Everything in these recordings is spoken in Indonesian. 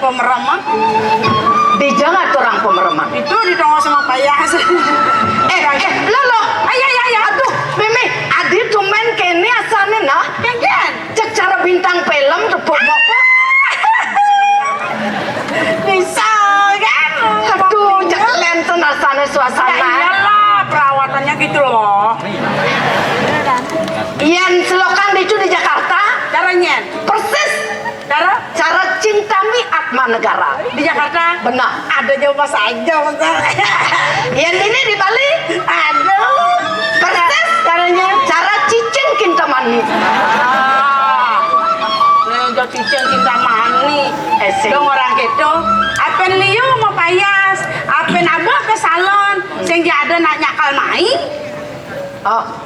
Pemeremah di jangan orang pemeremah itu ditongol sama payas lolo ayah aduh Mimi adi cuman kene asane nah kan cek cara bintang film tuh bapak bisa kan aduh cek lenten asane suasana ya iyalah perawatannya gitu loh Ian selokan dicu di Jakarta caranya persis cara cinta Atma Negara di Jakarta benar ada jawab saja yang ini di Bali aduh persis caranya cara cicing cinta mani jauh cicing cinta mani dong orang gitu apen liu mau payas apen abah ke salon sehingga ada nak nyakal main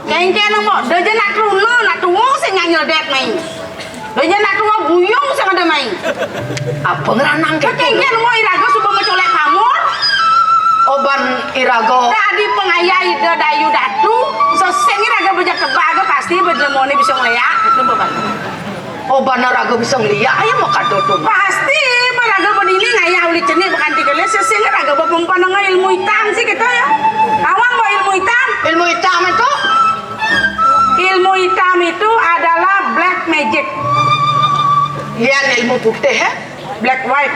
kengkeng mau doja nak runo nak tunggu sehingga nyedet main doja nak tunggu buyung sehingga ada main apa ngeranang gitu kengkeng mau irago subuh mencolek kamur oban irago tadi pengayai dayu datu seseng irago bejak kebaga pasti bejemone bisa ngeliat itu bapak oban irago bisa ngeliat ayo mau kado tuh pasti berago begini ngaya uli cenik bukan tiga seseng irago bapumpan ilmu hitam sih gitu ya awang mau ilmu hitam itu adalah black magic iya ilmu putih ya black white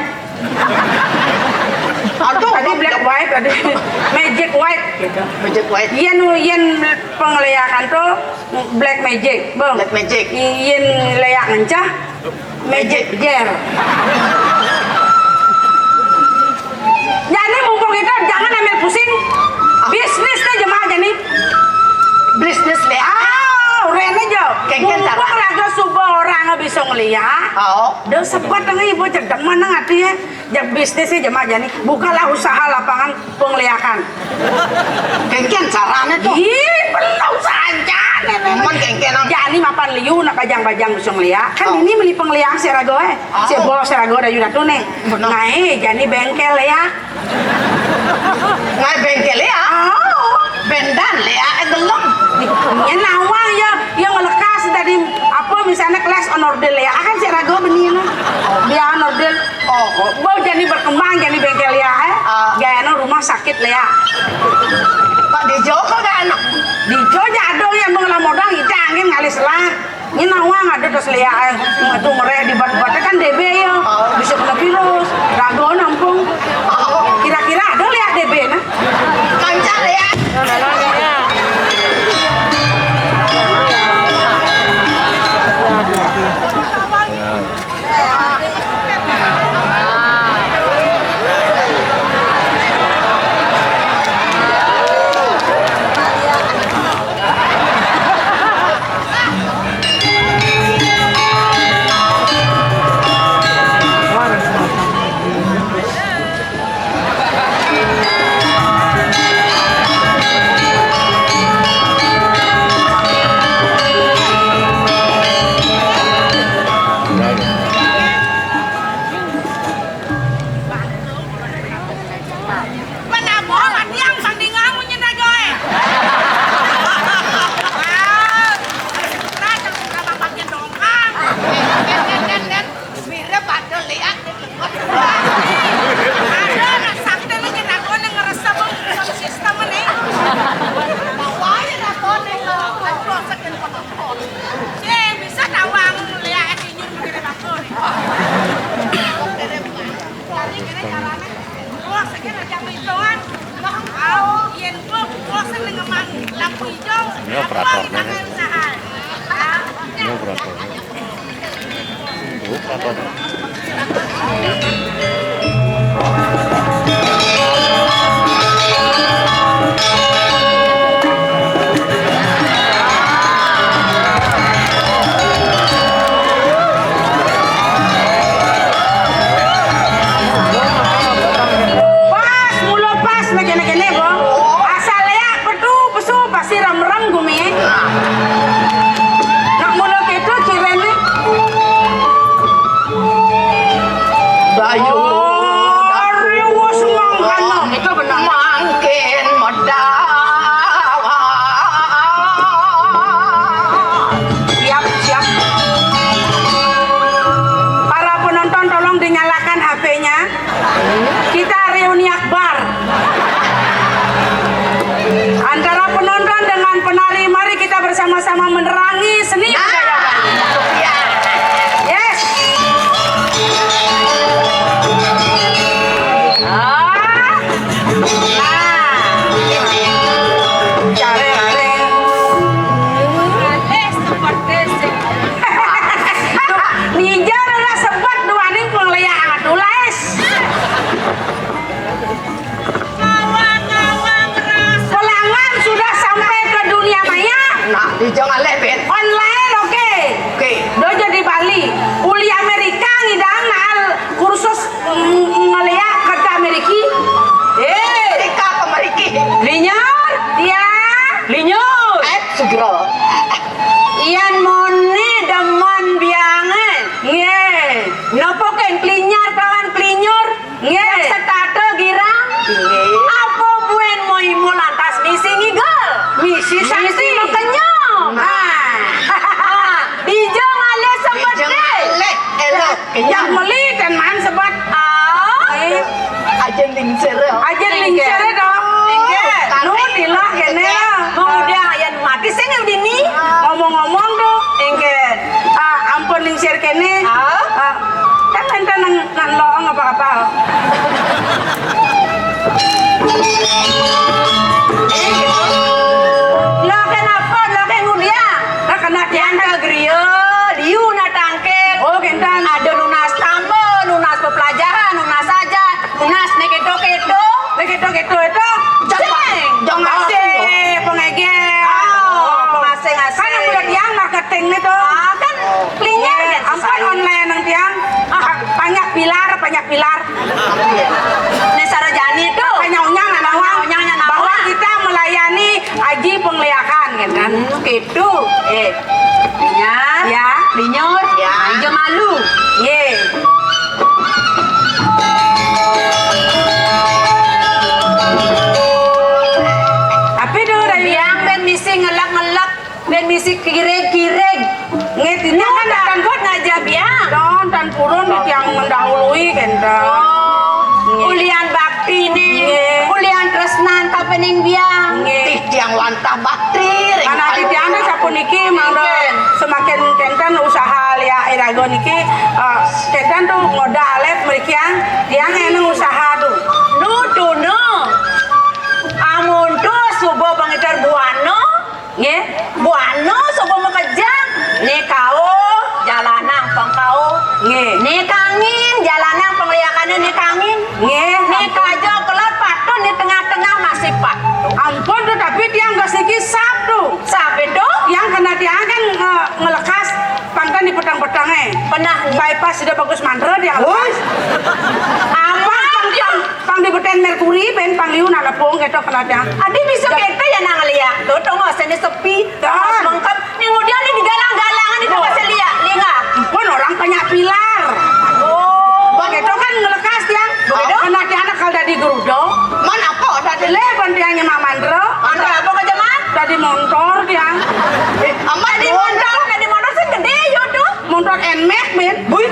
aduh tadi black white tadi magic white gitu magic white yen pengeliakan tuh black magic bang black magic yen leak ngencah magic jar jadi mumpung kita jangan ambil pusing bisnisnya jemaah jadi bisnis le uren aja mumpung laga subuh orang bisa ngeliat dan sempat dengan ibu cedek mana ngati ya jak bisnisnya jemaah jadi bukalah usaha lapangan pengliakan kengken caranya tuh pelau saja man kengken jadi mapan liu nak bajang-bajang bisa ngeliat kan ini beli pengliang si rago si bolos si rago ada yuda tuh nih ngai jadi bengkel ya ngai bengkel ya bendan ya gelem ya nawang ya yang ngelekas dari apa misalnya kelas onordel ya akan si rago benih dia onordel gua jadi berkembang jadi bengkel ya gaya rumah sakit ya Pak Dijo kok gak enak Dijo jadong yang mengelam modal kita angin ngalis lah ini nawang ada terus lihat itu mereka dibat-batnya kan DB ya bisa kena virus rago nampung kira-kira ada lihat DB nah kancar ya Ini operatornya. Ini operatornya. Ini operatornya. Pas mulu pas na kene bo. Asal ya petu pesu pasti rem-rem gumi. Nak mulu ketu cirene. Bayu. Riwus mangkana. Itu benar. Makin medawa. Siap, siap. Para penonton tolong dinyalakan HP-nya. Kita reuni akbar. Antara penonton dengan penari, mari kita bersama-sama menerangi seni budaya Bali. Ya. Yes. Ninja adalah sebab duaning penglihatan atulas. Pelanggan sudah sampai ke dunia maya. Nah, di jangan lebet. Online oke. Oke. Do jadi Bali. Uli Amerika ngidang al kursus ngeliat ke Amerika. Tika kemeriki. Linyur, dia. Linyur. Segera. Ian moni demon biangan. Nge. Nopo ken klinyar kawan klinyur. Nge. Setato girang. Apa buen moimu lantas misi ngigel? Misi sanksi kenyang. Dijo ngale sebet deh. Elok. Yang meli dan man sebet. Ajen lingsir. Aja lingsir dong. Nu dilah kene. Kemudian ayan mati sing dini. Ngomong-ngomong tuh. Engke. Ampun lingsir kene. Kan ente nang loong apa-apa. Lo kenapa? Lo kemudian. Lo kena diangkat griyo. Diu na tangkil. Oh kentan. Ada lunas tambo, lunas pepelajaran, lunas saja, lunas neketo-keto. Neketo-keto itu. Jangan ngasih pengegel. Pengasih-ngasih. Kan yang udah tiang marketing itu. Kan klinyar. Ampun online yang tiang. Banyak pilar. Ini Sarajani itu. Penyaunyang bahwa kita melayani aji penglihakan kan. Gitu. Linyar. Ya. Linyur. Ya. Hijau malu. Ye. Tapi tuh dari yang ben misi ngelak-ngelak, ben misi kireg-kireg. Ngetinya kan akan buat ngajab ya. Don dan purun yang mendahului kenta. Ulian bakti nih, ulian tresnan kapening biang. Tiang wantah bakti. Karena titian sapu niki mangdo semakin kenten usaha lia irago niki kenten tuh ngodalet mereka yang eneng usaha tuh. No. Amun tuh subuh pengejar buano, nge buano subuh mekejang. Nih kau jalanang pengkau, nge. Nih kangin jalanang penglihakannya nih kangin, nge. Nih kajo kelat patun di tengah-tengah masih patun. Ampun tuh tapi dia nggak sedikit sap tuh. Sap itu? Yang kena dia kan ngelekas pangkan di petang-petangnya. Pernah bypass sudah bagus mandra dia ngelekas. Apa? Pang di beten Merkuri pen pangliun ala pong ketok kena dia. Adi bisa kita ya nang liat tuh tong seni sepi. Mas mengkap kemudian ini digalang-galangan itu kasih liat lihat. Pun orang banyak pilar. Oh. Begitu kan ngelekas dia. Begitu kena dia anak kalau di gerudo. Mana kok tadi Leban dia nyemak mandro. Mandro apa ke jemaah? Tadi motor dia. Amat Tadi motor sih gede yo tuh. Motor NMAX men. Bui.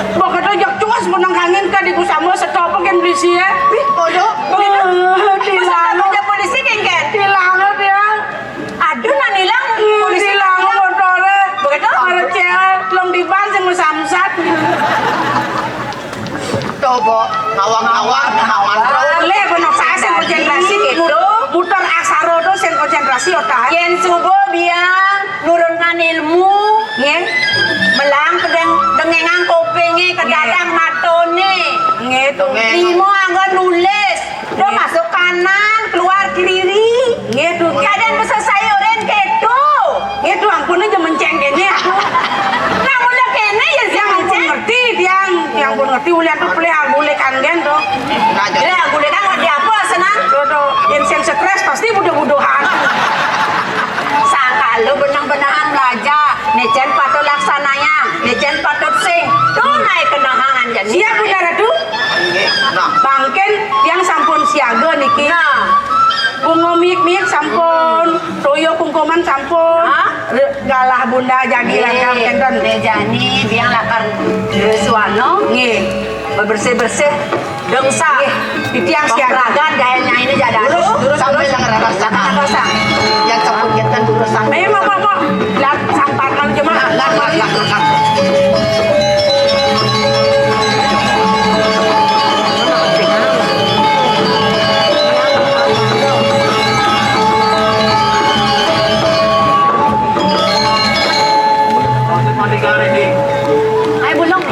Begitu jak cuas menang angin ka di kusamo setop kan polisi ya. Bodoh. Tilang aja polisi kan. Tilang dia. Aduh nanilang polisi tilang motornya. Begitu ada cewek belum diban sing samsat. Coba ngawang-ngawang mandro. Le benok saya konsentrasi gitu. Muter aksara tuh sen konsentrasi otak. Yen subuh biang nurunkan ilmu Nggih. melang pedeng dengengang kupinge kedadang matone Nggih to. limo anggon nulis do Nggih. masuk kanan keluar kiri Nggih to. kadang bisa sayuran keto Nggih to ampun aja menceng kene aku. namun lo kene ya Yang ampun ngerti yang pun ngerti ulian tuh pelih agule kangen to. ya aku kan di apa senang To yang stres pasti budo-budohan. sangka lu benang-benahan belajar necen patut laksananya necen patut sing tunai kenahangan jadi Siap Bunda Ratu? Bangken yang sampun siaga niki. nah Bungo miik sampun, toyo kungkuman sampun. Hah? Galah Bunda jadi langkah kenten. Rejani biang lakar Suwano Nggih. bersih-bersih dengsa Di tiang siaga. pemeragan gayanya ini jadi Terus sampai yang rasa yang cepet kita terus sampai Ayo mau. Lihat sampakan cuma. Ayo bulong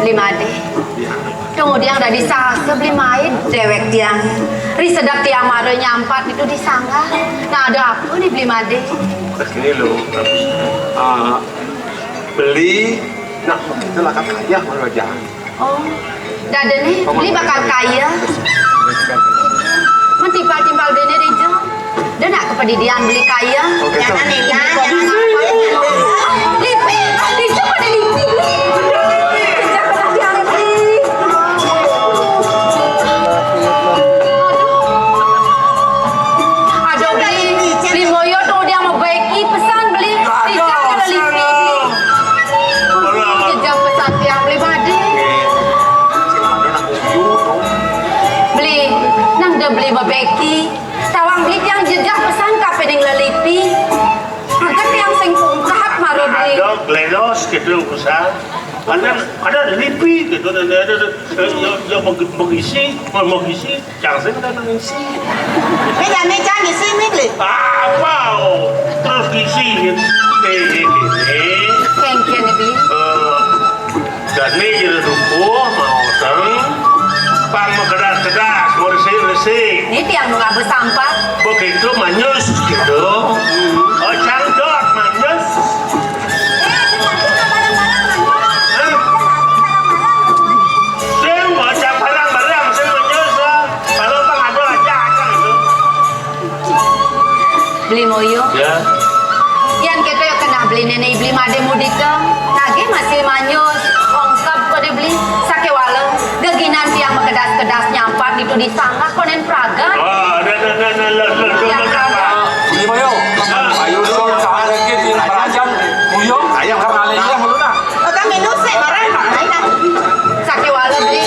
lima deh tunggu dia udah disasa beli main dewek tiang risedak tiang mare nyampat itu disanggah nah ada apa nih beli made Begini loh, beli, nah kita lah kan kaya kalau jangan. oh dada nih beli bakal kaya mentimpal-timpal dene reja dia nak kepedidian beli kaya Oke, so. jangan nih jangan lipi lipi pada lipi Aduh beli moyo tuh dia mau baiki pesan beli tidak ada lipi jejak pesan tiang beli made Ada nak uyu, beli nang dia beli babeki tawang beli yang jejak pesan kape ning lelipi harga tiang sing pungkap maro beli Ada gledos gitu usaha ada lipi gitu ada yang mengisi jangan ada mengisi meja ngisi nih beli apa terus isi kengken beli dan ini jadi rupuh mau sering pang kedas mau resik ini tiang nunggu bersampah begitu manyus gitu oh cangdot manyus Sing baca barang-barang sing menyusul. Kalau bang ada aja kan itu. beli moyo Ya. yang kita yang kena beli nenek beli made mudika nage masih manyus ongkap kau dibeli sake walau geginan tiang kedas nyampat itu disanggah konen praga Oh, yang praga Beli mayo. Ayo dong, saan lagi di Prajan. Muyo, ayam karena meluna. sake walau beli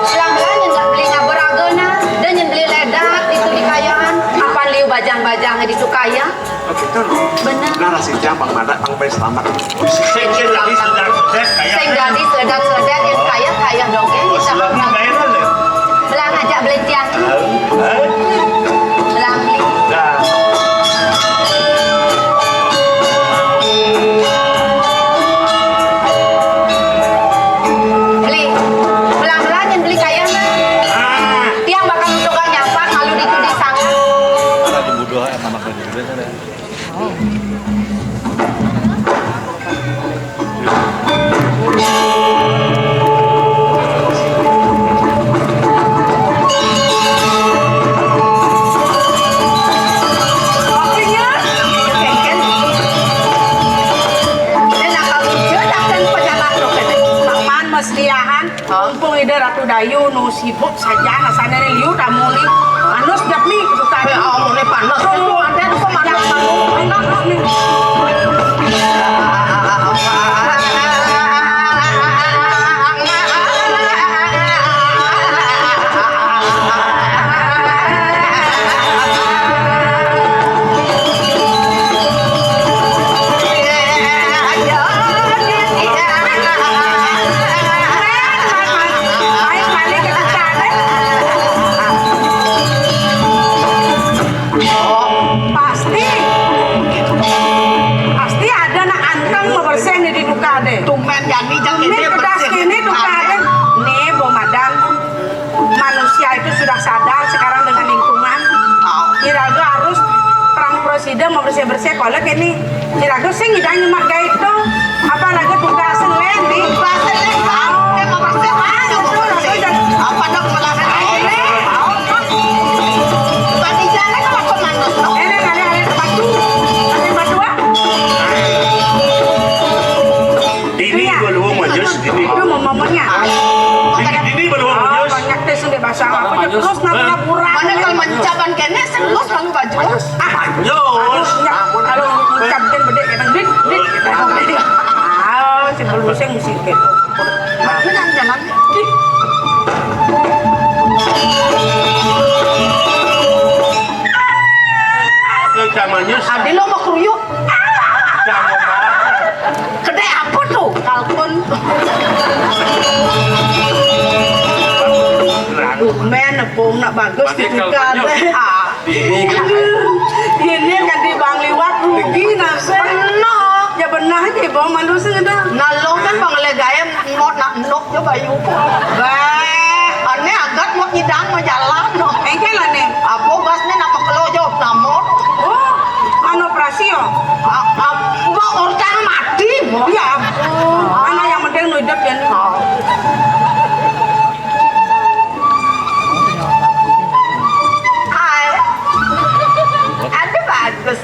belang-belang yang beli ngaboragona dan yang beli ledak itu di kayaan apa liu bajang-bajang di sukaya oh gitu loh. bener Narasinya Bang Mada, Bang Bay selamat. sing lagi sedang sukses kayak. sing jadi sedat yang kaya dong ya bisa Lagi kayak mana? belang ajak beli tiang belang beli Nah, beli belang-belang yang beli kaya tiang bakal untuk nyampak malu itu disangka Ada di budoh ya tambah kerja juga sana. Kopinya. kengken dan akal lucu dan pejabat lo kene Paman mesliahan. Mumpung ide Ratu Dayu nu sibuk saja nasane liu tamuli. Manus japmi kudu tadi. omongnya panas Tuh, ada tuh pemanah panggung. Enak nih. saya kalau kini kira-kira sing ngidang nyemak gaya itu apa lagi tugas selen di Apa dok melakukan ini? Bagi jalan kalau komando. ini ada batu ah Dini baru majus dini. itu momennya Dini baru majus. banyak tes sudah bahasa apa aja terus namanya pura Mana kalau mencapan kene serius lalu baju. Majus. kalau mengucapkan beda kadang dit sebelum saya mesti gitu Benar jalan. Yang majus. Adi lo mau keruyuk. Kedai apa tuh? Kalkun. men nepung nak bagus dibuka ini kan di bang liwat rugi nase ya benar aja bawa malu sudah Nalo kan bang legaya ngot nak nok jo bayu. Ane agat mau nyidang mau jalan no. engke lah nih Apa basnya nak kelojo namot. oh anu operasi yo Apa orang mati? ya anak yang penting nu hidup ya Ada bagus.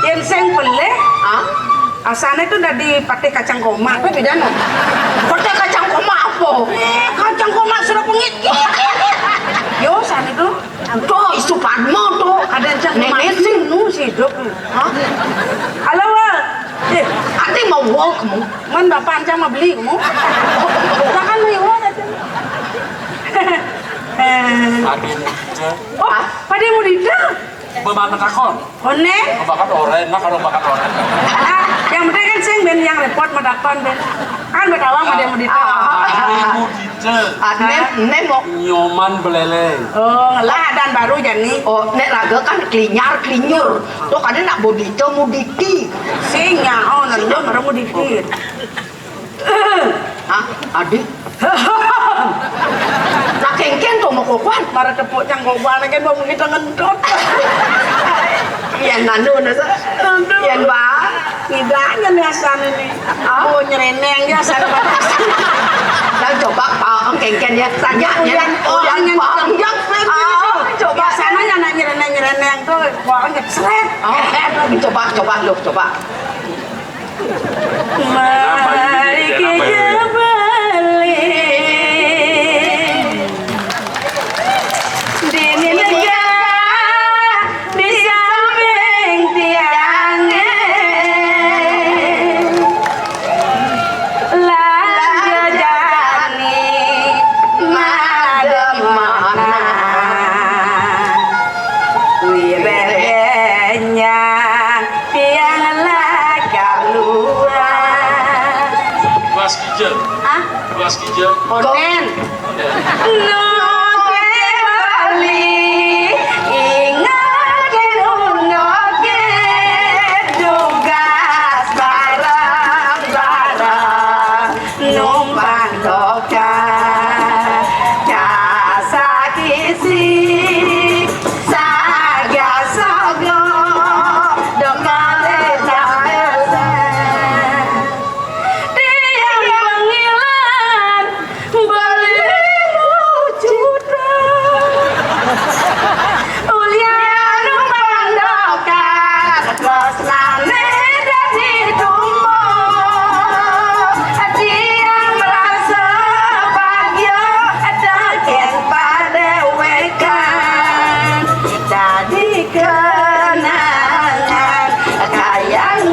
yang seng peleh Hah? asalnya itu udah di pate kacang koma apa bedanya Kota kacang koma apa? kacang koma sudah pengit yo sana itu Tuh isu padmo tuh. ada yang Nenek sih nu sih hidup Hah? halo wah Ati mau walk kamu. man bapak ancam mau beli kamu jangan lewat aja oh pada mau didak Bagaimana takon? one Makan oren, nah kalau makan oren. yang penting kan sing ben yang repot madakon ben kan betawang ada mau didak Ibu kita Ne mau. nyoman beleleng. oh ngelah dan baru jadi Oh, nek raga kan klinyur. Tuh kadang nak bodito muditi. sing nyao nando baru mau dikit Hah? Adi? Nak kengkeng tuh mau kokuan. para tepuk cangkoban kan mau kita ngentot Yan nanu nasa. Yan ba? tidaknya nih asal ini oh nyereneng dia asal Dan coba ang kengkeng ya. Tanya yan. yang Yang coba. biasanya nak nyereneng tuh orang nyesret Coba lu coba. mari kita balik di negara di samping tiangnya lanjut jani mademana wirenya tiang laga luar Kelas kijel. Hah? Kelas kijel. onen no que bali ingat que uno que tugas barang-barang numpang toka jasa kisi saga sogo dokale jasa tiang pengilan balimu juta ulian numpang doka losnane dadi tumbo tiang merasa bahagia dakin pada wekan jadi kenangan kayang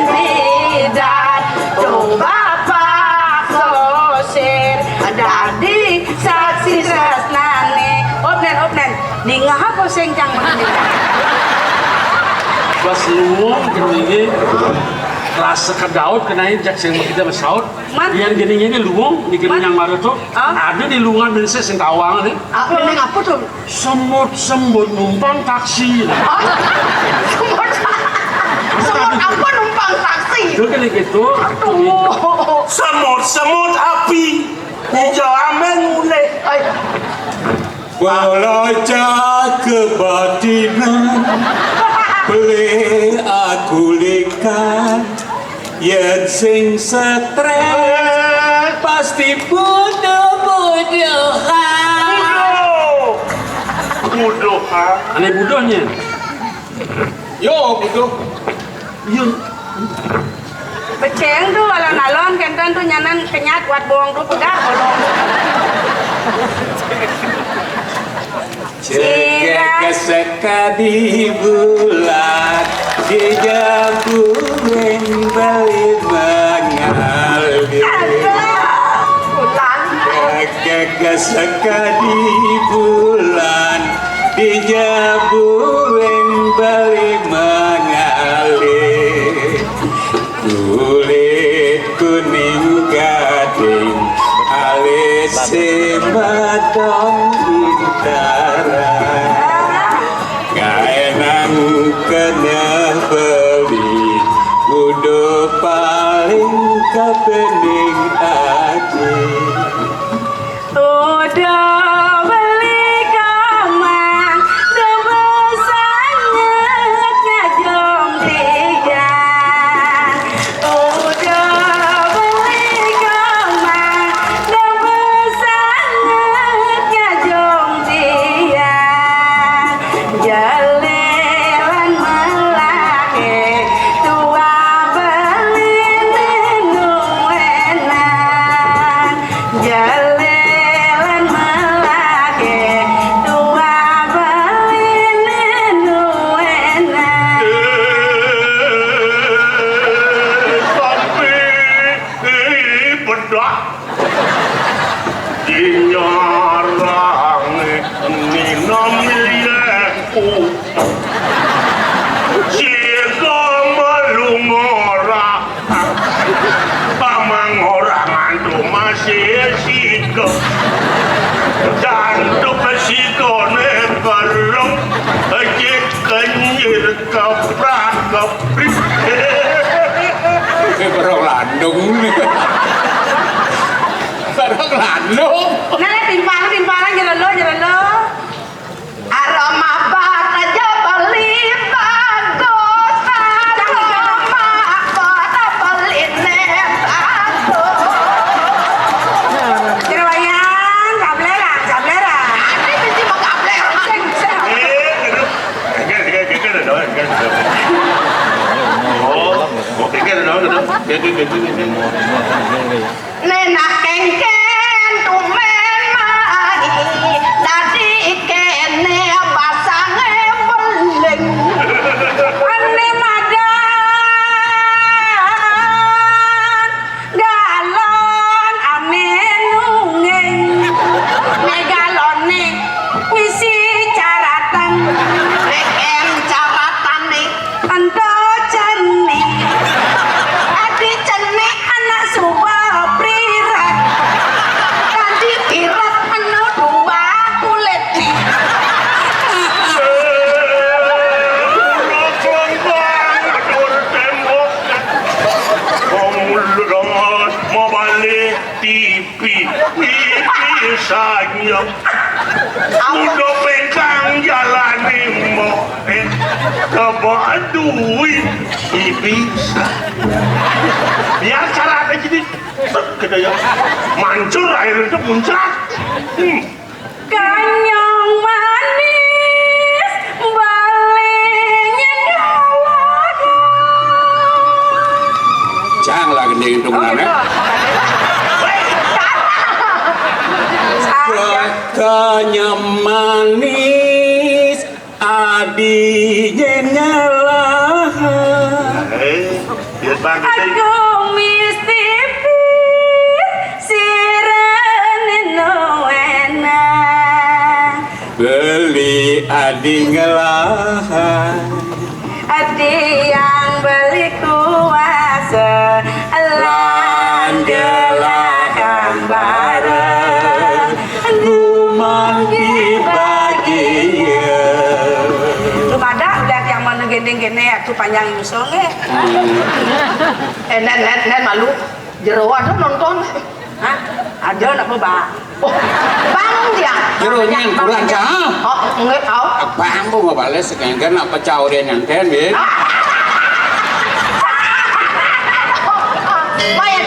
bendidan tung bapak sosir dadi saksi tresnane opnen dingah apa sing cang meninggal Kelas luwung gini kelas sekedaut kenain jak sing kita besaut. Man. Yang gini luwung dikira Man. yang baru tuh Ah. ada di lubungan dan saya sentawang nih. Apa ning apa tuh? Semut numpang taksi. Semut apa numpang taksi? Itu kan gitu. Semut api. Hijau amen mulai. Ay, Belajar kebatinan Boleh aku likan yen sing stres pasti bodoh-bodohan. Bodohan. Aneh bodohnya. Yo bodoh. Yo. Beceng tuh alon-alon kenten tuh nyanan kenyat buat bohong tuh pedah bodoh. Jika sekali bulan di jamburen bali mengalir. Jika sekali bulan di jamburen bali mengalir. Kulit kuning gading alis semadong bintara kaenang kena beli kudu paling kepening aja. Udah beli kamar, udah besanget ngajong tijan. Udah beli kamar, udah besanget ngajong tijan. Jalelan melake, tua beli nenu enak. Jalelan melake, tua beli nenu enak. Tapi bedah dinyarang ni namilku jika malumora pamang orang antu masih siko jantung siko ne bareng ajik kenyir kaprak kaprik. Barang landung nih. Barang landung. Nah, timpalan jalan lo. Aroma bat aja beli bagus, aroma bat beli bagus. Jerawayan, gablera. Ini mesti mau kabler. Nenak kengken tumen mari dadi kene basange beling. Ane madan, galon ane nungeng. Ne galone wisi caratan, Reken caratane ento ceni. adi cene Anak subah prirat, tadi tirat anu dua kulit nih. Sayang udah pegang jalani mo kebawa duit bisa biar caranya jadi gitu ya mancur air itu muncrat. kanyang manis, balenya galaga. Cang lah gede itu mana? Kenyam manis adinya nyalah. Biar bang Aku mistipis, sirene no enak. Beli adi ngelahan. Adi yang beli kuasa, elan gelakan bareng. Guman dibagi. Lumada udah yang mana gede-gede aku panjang musongnya. Nen malu jeroan tuh nonton. Hah? Ada nak apa? Oh, bangun dia. Jeroannya yang kurang cah. Oh, enggak tahu. Aku bambu mau bales sekengken apa caurin yang ten bin. Mayan.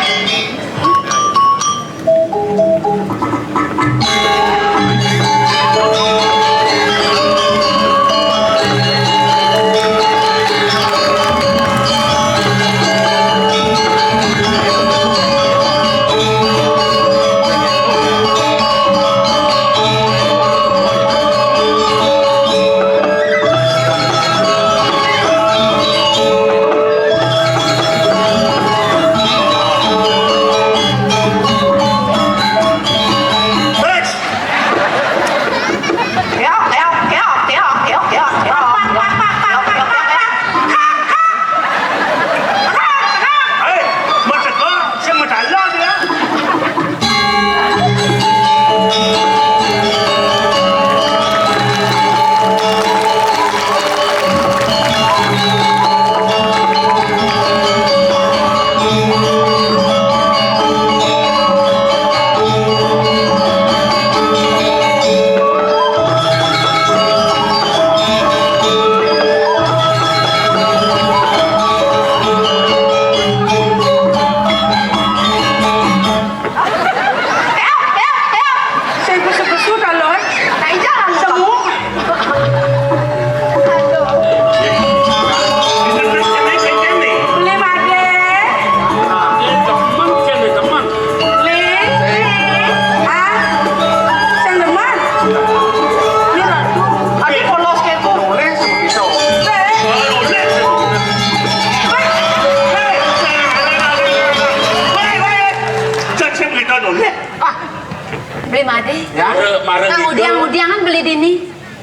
Beli made. Ya, Mudiang-mudiangan beli dini.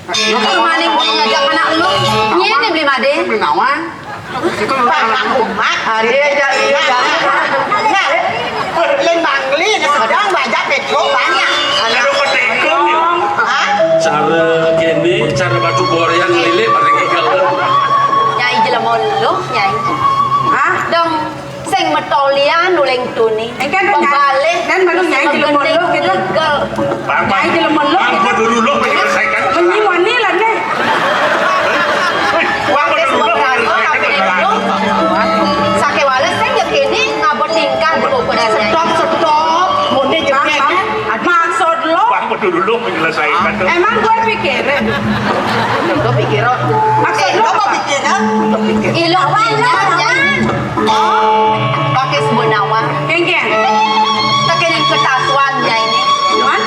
Kemana ngajak anak lu? Nyene beli made. beli nawan. Lên bằng ly nó sedang banyak petro banyak. Ada petekong ya. Cara gini, cara batu borian lili bareng ikel. Nyai jelemon lu, nyai. Hah? Dong sing metolian nuleng tuni. Kan Pembalik dan baru nyai jelemon lu gitu. Nyai jelemon lu Bang gitu. dulu lo menyelesaikan. Menyiwani lah nih. Bang dulu lo menyelesaikan. Sake wales sing ya kene ngabot tingkah dulu pada Stop stop. Mune jepit. Maksud lo? Bang dulu lo menyelesaikan. Emang gue pikirin. Gue pikir Maksud lo lo mau apa? pikir kan? ilo nyai. Pakai sebunawa. Kengkeng. Takening ketatuan nyai ini. Cuman?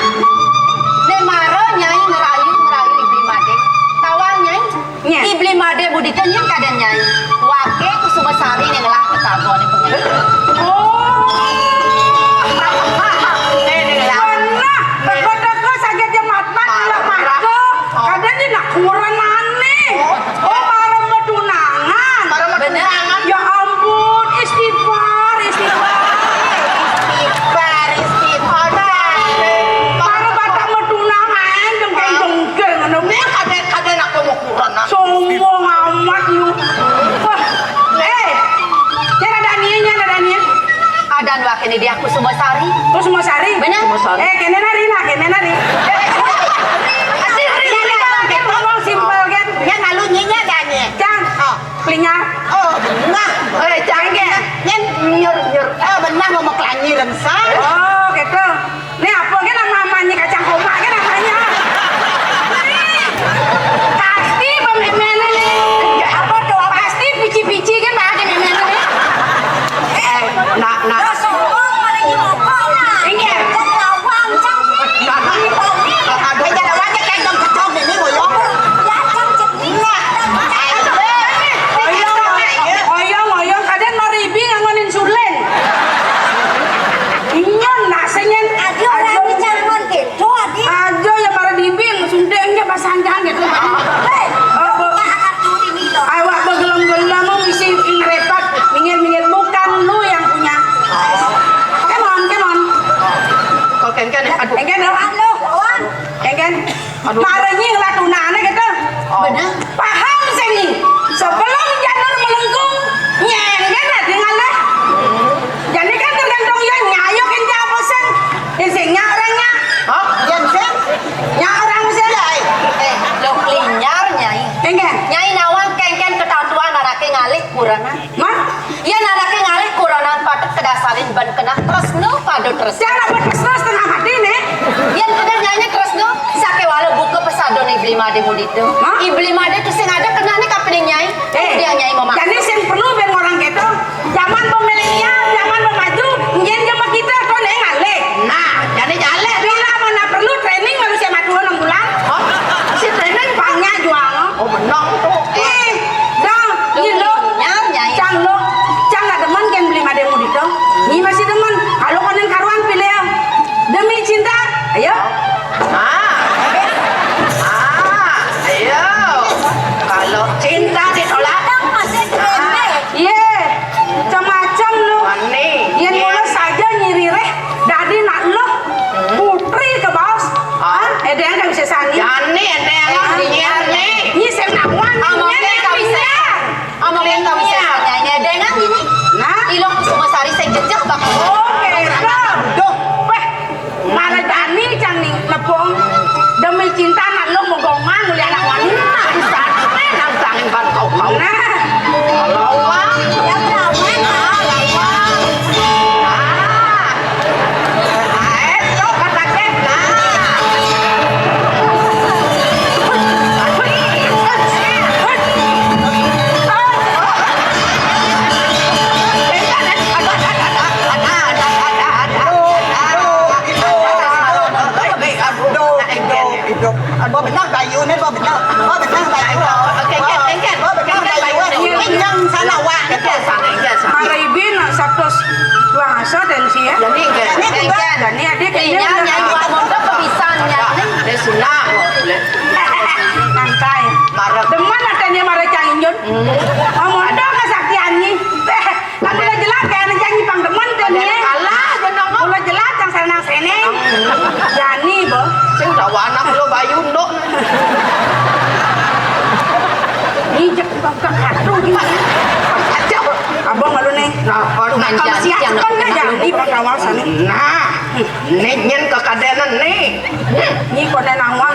Ne maro nyai ngerayu ibli made. Tawan nyai. Nya. Ibli made budikan yang kadan nyai. Wake kusumesari yang lah ketatuan yang pengen. Pernah. Teko-teko sakit jemat lah mako. Kadang dia nak kurang aneh. Oh, para medunangan. Bener. Ya ampun, istighfar, istighfar. Para batak medunangan jengkeng-jengkeng. Kadang aku mau kurang. Sombong amat lu. Wah, nyana Dania. Adan wakene dia kusumesari. Terus mau sari? Bener. Kene nari. Ngomong simpel kan? Yang lalu nyinya danya. Cang, pelinyar. Oh benar. Canggih. Yang nyur. Benar mau kelanyi remsa. Oh, gitu. Ini apa kan namanya kacang koma kan namanya? Pasti pememene nih. Apa tuh? Pasti pici-pici kan pakai memene nih. Nak. Bây giờ là quán cái cây trong thịt này mới ngồi vô. Oyong, kadang mau ribi ngangonin sulen. ban kena tresno pada tresno. Jangan berkesno setengah mati nih. Yang kena nyanyi tresno sake wala buka pesado nih ibli made mudito. Hah? Ibli made tuh sing ada kena nih kapan nyai? Dia nyai mama. Jadi yang perlu ben orang gitu. Zaman pemilenial, zaman pemaju, nyen zaman kita kok nih ngale. Nah, jadi jalan. Bila mana perlu training manusia madu 6 bulan. Oh, si training Pangnya jual. oh menang tuh. Dah, lo, Nyai. cang lo, cang nggak demen kan beli made mudito. Ini masih demen. Kalau konen karuan pilih ya. Demi cinta, ayo. Ayo. Kalau cinta ditolak, Masih kene. Iya, macam-macam lo. Mani. Yang mulai saja nyiri reh, dadi nak lo, putri ke bos. Ada yang nggak bisa sani. Jani ada yang nyiar nih. Ini saya nak uang, Amangnya kau bisa. Amangnya kau bisa nyanyi dengan ini. Nah, Ilong semua sari saya jejak bakal. oke, duh, weh, malah Dani cang nih lepong. Demi cinta nak lo mau gomang mulia anak wanita. Sampai nantangin ban kau. Nah, Lawang. Yang ramai Lawang. Itu kata kita. Bo benar bayu ni, bo benar bayu. Okey, kan. Bo benar bayu. Yang sana wak ke sana. Maribin nak sabtos puasa dan sia. Jadi kan. Dan ni adik Iya, kayaknya nyanyi buat mondok kebisan nyanyi. Dia sunah. nantai. Marah. Teman adanya marah cangin jun. Kamu ada kesaktian ni. Tapi dah jelas kayak nak cangin pang teman tu ni. Kalah jenong. Ulah jelas cang senang seneng. Jani bo. Sing dawa anak lo bayu ndok. Ni jek bangkak hatu gimana? Kacau. Abang malu ni. Nah, baru Dengan Kamu janji siap yang kan ni jadi pengawal sana. Nah, nyen kekadenan nih. Ni kau dah nawang.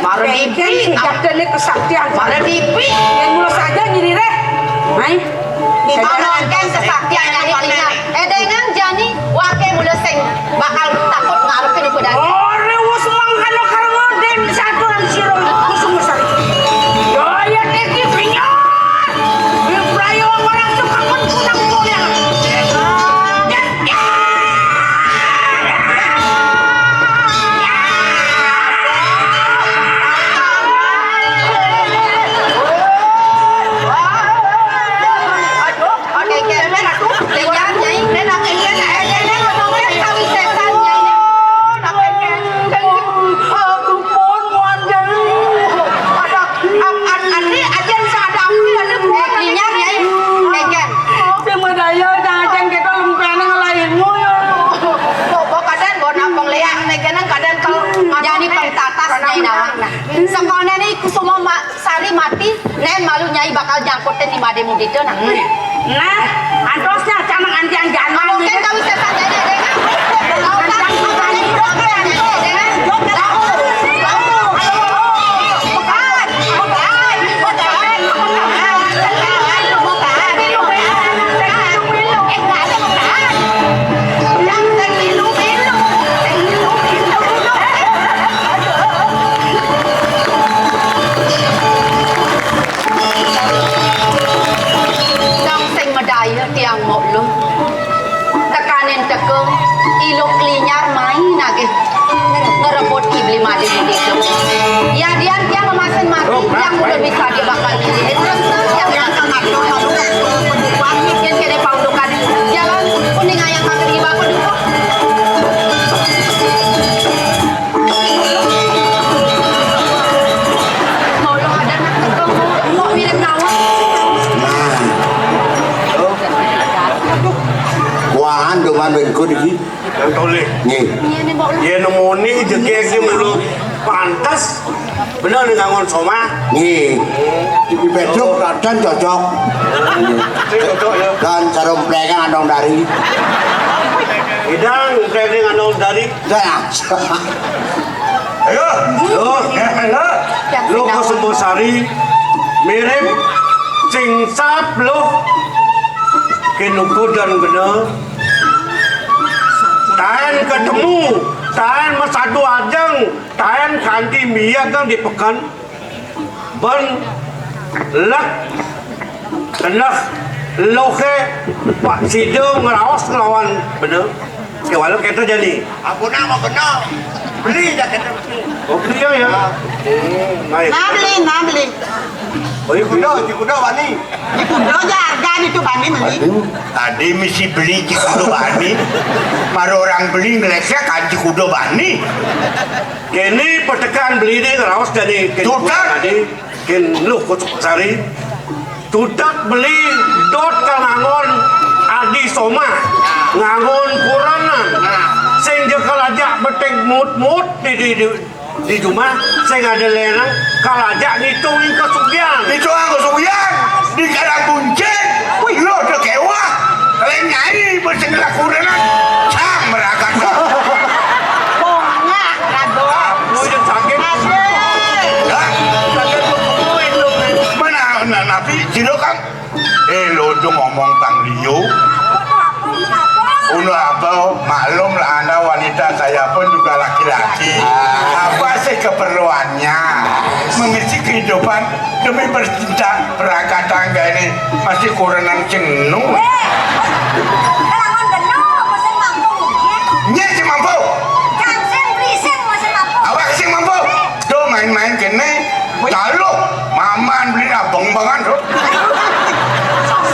Marah Kayaknya dipi. jatuh ni kesaktian. Marah dipi. Yang mula saja nyiri reh. Hai. Amangkan kesaktian nyanyi ingat. Dengan jani wake mula sing bakal takut ngarepin udah. Oh, rewus mangkano karmo den satu orang siro kusum besar. Yo ya teki pinya. Bibrayo orang suka pun kudang boleh. Oke, lihat nyai. Kawin setan nyai. Aku pun wajar. Ada ajen sadapi ada Lihat nyai. Keken. Sama daya jangan kita lempeng ngelainmu ya. Bo kaden bo nampang liak nih kenang kaden kau Jadi pengtatas nyai nawang nah. Sekolah ni kusuma sari mati, nen malu nyai bakal jangkutin di made mudito nah. Nah, antosnya canang anjang jangan Mungkin kawin setan nyai dengan. Tiang mo lo tekanin tekeng ilok linyar main lagi ngerebut ibli madi begitu ya dia tiang memasin mati yang udah bisa dia bakal milih terus yang yang kene paundukan jalan kuning ayang makan di bakal dulu mau lo ada nak tekeng mau mirip nawang Kuaan dengan bengkok ini. Yang toleh. Nih, Dia nemu ni jeki mulu pantas. Benar dengan ngon soma. nih. Di beduk dan cocok. Dan sarung plekan andong dari. Hidang kayak dengan nol dari. Saya. Ayo, lo ko Sumbosari mirip sing sap lo kinukudan bener Tahan ketemu, tahan masadu ajeng, tahan kanti mia kang dipekan. Ben lek kenah loke Pak Sido ngerawas ngelawan bener. Ke walau kita jadi. Aku nama benar. Beli dah kita. Oh beliau ya. Baik. Nabli. Oh iya Kuda bani. Di kudo aja harga itu bani beli. Tadi mesti beli di kuda bani. Baru orang beli ngelesek kan di kuda bani. Kini petekan beli ini ngerawas dari Tutak. tadi. Ken lu kucuk sari. Tutak beli dot kanangon Adi Soma ngangon kuranan sing kalajak beting mut di rumah sing ada lenang kalajak ngitungin kesugihan Itu aku suyan di karang buncit. Wih lo udah kewa. Kalian nyari bersenggerak kuda cang merakan. Bunga rado. mau yang sakit Ya, sakit kemuin lu mana nabi Cino kan? Lo tuh ngomong tang liu. Uno apa maklum lah anda wanita, saya pun juga laki-laki. Apa sih keperluannya mengisi kehidupan demi bercinta berangkat tangga ini masih kurangan jenuh. Nya si mampu, awak si mampu. Tuh main-main kene, lalu maman beli abang-bangan tuh.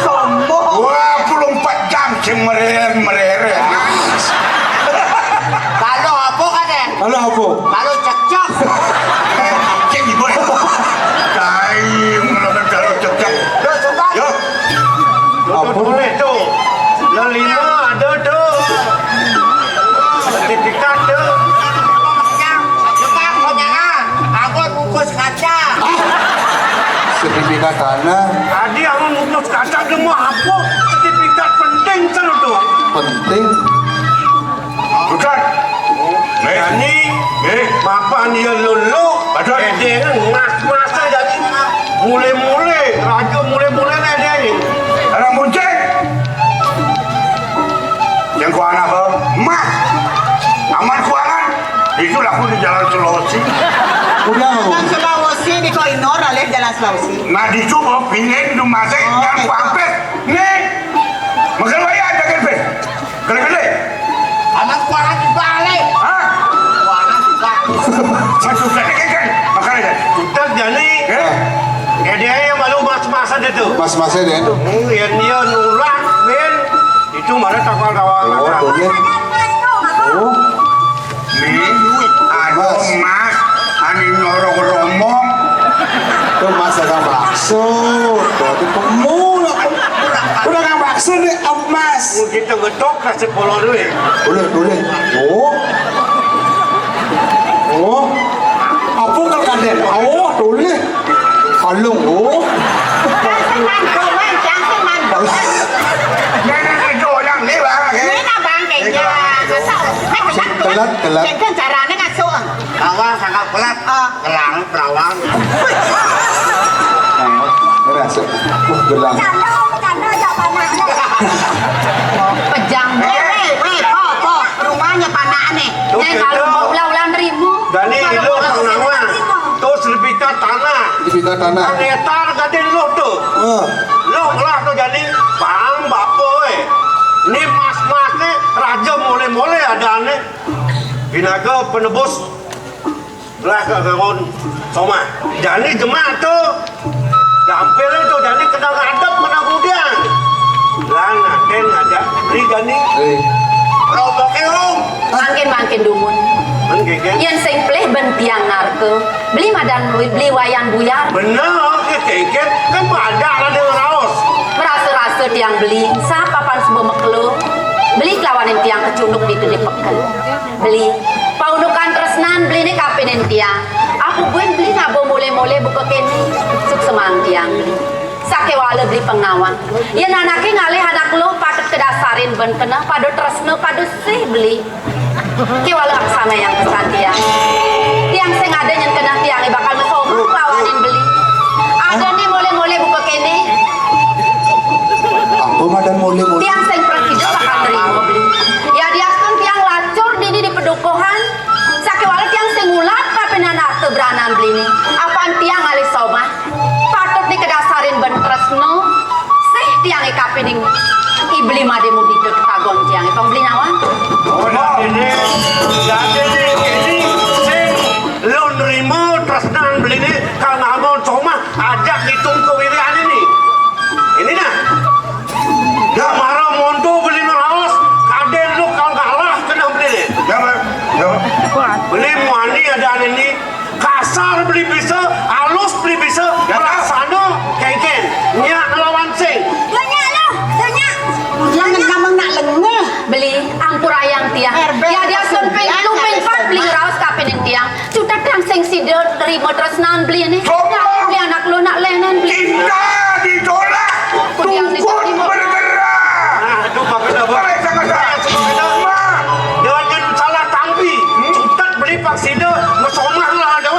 Sombong. 24 jam si merer-merer. Kalau apa kan? Halo apa? Kalau cekcok. Cek ibu. Kain melakukan kalau cek. Yo, apa boleh tuh lima ada tuh sertifikat tuh Sertifikat tanah Adi yang ngurus kaca dia mau apa sertifikat penting sana tuh penting. bukan. Jadi mapan dia lulu Betul. dia mas-masa jadi mulai-mulai raja mulai-mulai dia ni Orang bunceng. Yang keuangan apa? Mak. Aman keuangan. Itu laku di Jalan Sulawesi. Udah apa? Jalan Sulawesi di Koinor, alias Jalan Sulawesi. Nah dicoba pingin rumah saya Oh, yang gitu. kuampet. Nih. Makan bayar ada kan, Pet? Gede-gede. Anak kuaran dibalik. Hah? Satu gede kan? Makan aja. kita jadi dia yang malu mas-masa dia tuh Mas-masnya deh. yang dia nulak ben itu mana takal-takal Oh, boleh. Oh, Nih. Aduh Mas. mas. Ani nyorong romong. tuh mas dagang bakso. Tuh, itu pemula. Udah dagang bakso nih, mas. kita getok kasih polo duit Boleh. Oh. Apa kalau kalian? Oh, boleh. Kalung, oh. Mantu man, jangan mantu. Jangan itu yang ni bang. Ini nak bang kayaknya. Telat. Jangan caranya ngasuh. Awal sangat pelat. Gelang perawang. Ini rasa. Gelang. Pejang. Po, rumahnya panak nih. tuh Nek kalau mau kita ulang ribu. dari lu pengawan tuh sertifikat tanah Sertifikat tanah. Anetar gadin lu tuh lu lah tuh jadi bang bapoy ini mas-mas nih raja mulai-mulai ada aneh binaga penebus lah ke kawan Soma jadi jemaah tuh dampil itu jadi kena ngadep kena kemudian lah ngaten aja beli jadi roboknya om Makin dumun. kan kayak Yang sing pleh bentiang narke. Beli madan beli wayang buyar. bener kayak kan pada ada raos Merasa-rasa tiang beli. Siapa pan sebuah mekelu. Beli kelawanin tiang kecunduk di pekel. Beli. Paunukan tresnan beli ni kapinin tiang. Aku buen beli ngabo mule-mule buka kini. Suk semang tiang beli. Sake wala beli pengawan. Ya nanake ngalih anak lo patut kedasarin ben kena padu tresno padu sih beli. Ki wala aksana yang kesan tiang. Tiang sing ada yang kena tiang bakal mesomong kawanin beli. Ada nih mule-mule buka kini. Apa madan mulai. Tiang sing presiden bakal terima beli. Ya dia kan tiang ajak hitung kewirian ini. Ini nah. Gak marah mondo beli raos, kaden lu kalau kalah kena beli. Beli muani ada ini, kasar beli bisa, halus beli bisa, perasaan kengken, nyak lawan sing. Jangan kamu nak lengah. Beli ampur ayang tiang. Ya dia sunping luping pat beli raos kapenin tiang. Sudah tang sing sido terima tresnan beli ini. Beli anak lu nak lenen beli. Tidak ditolak. Tukun bergerak. Aduh, bagaimana dengan salah tampi, cutat beli vaksida, mesomah lah ada.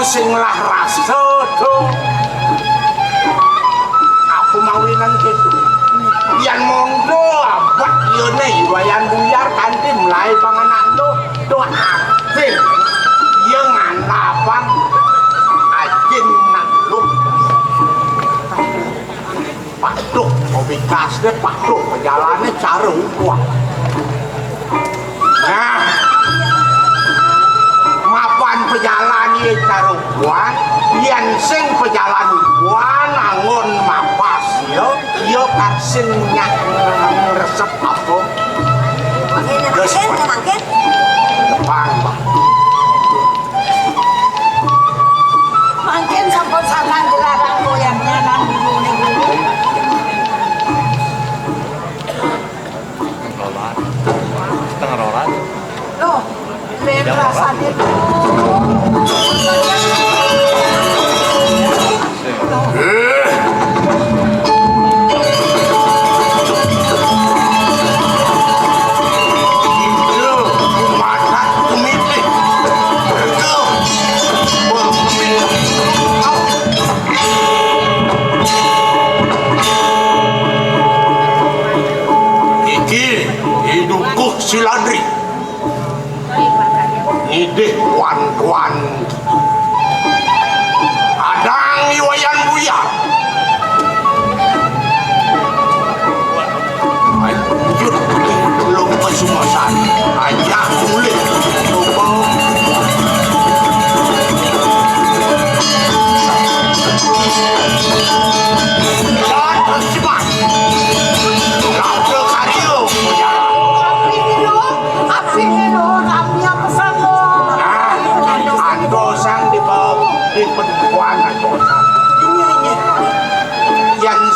Sing lah rasa dong. Aku mawinan gitu. Yang monggo abad yone wayan buyar kanthi mulai panganak lo do aktif. Yang anapang ajin nak lu. Pak Duk, obikasnya Pak Duk, perjalanannya cara ukuah. Nah, mapan perjalanan ini cara ukuah, yang sing perjalanan ukuah nangon mapas, yo kan sing nyak resep apa? Depan, Pak. Mungkin sampun sangan dilarang goyangnya nang dulu. Rolat. Setengah rolat. Loh, bebas itu. Siladri ideh wan-wan adang iwayan buyar ajur belum kesumasan aja sulit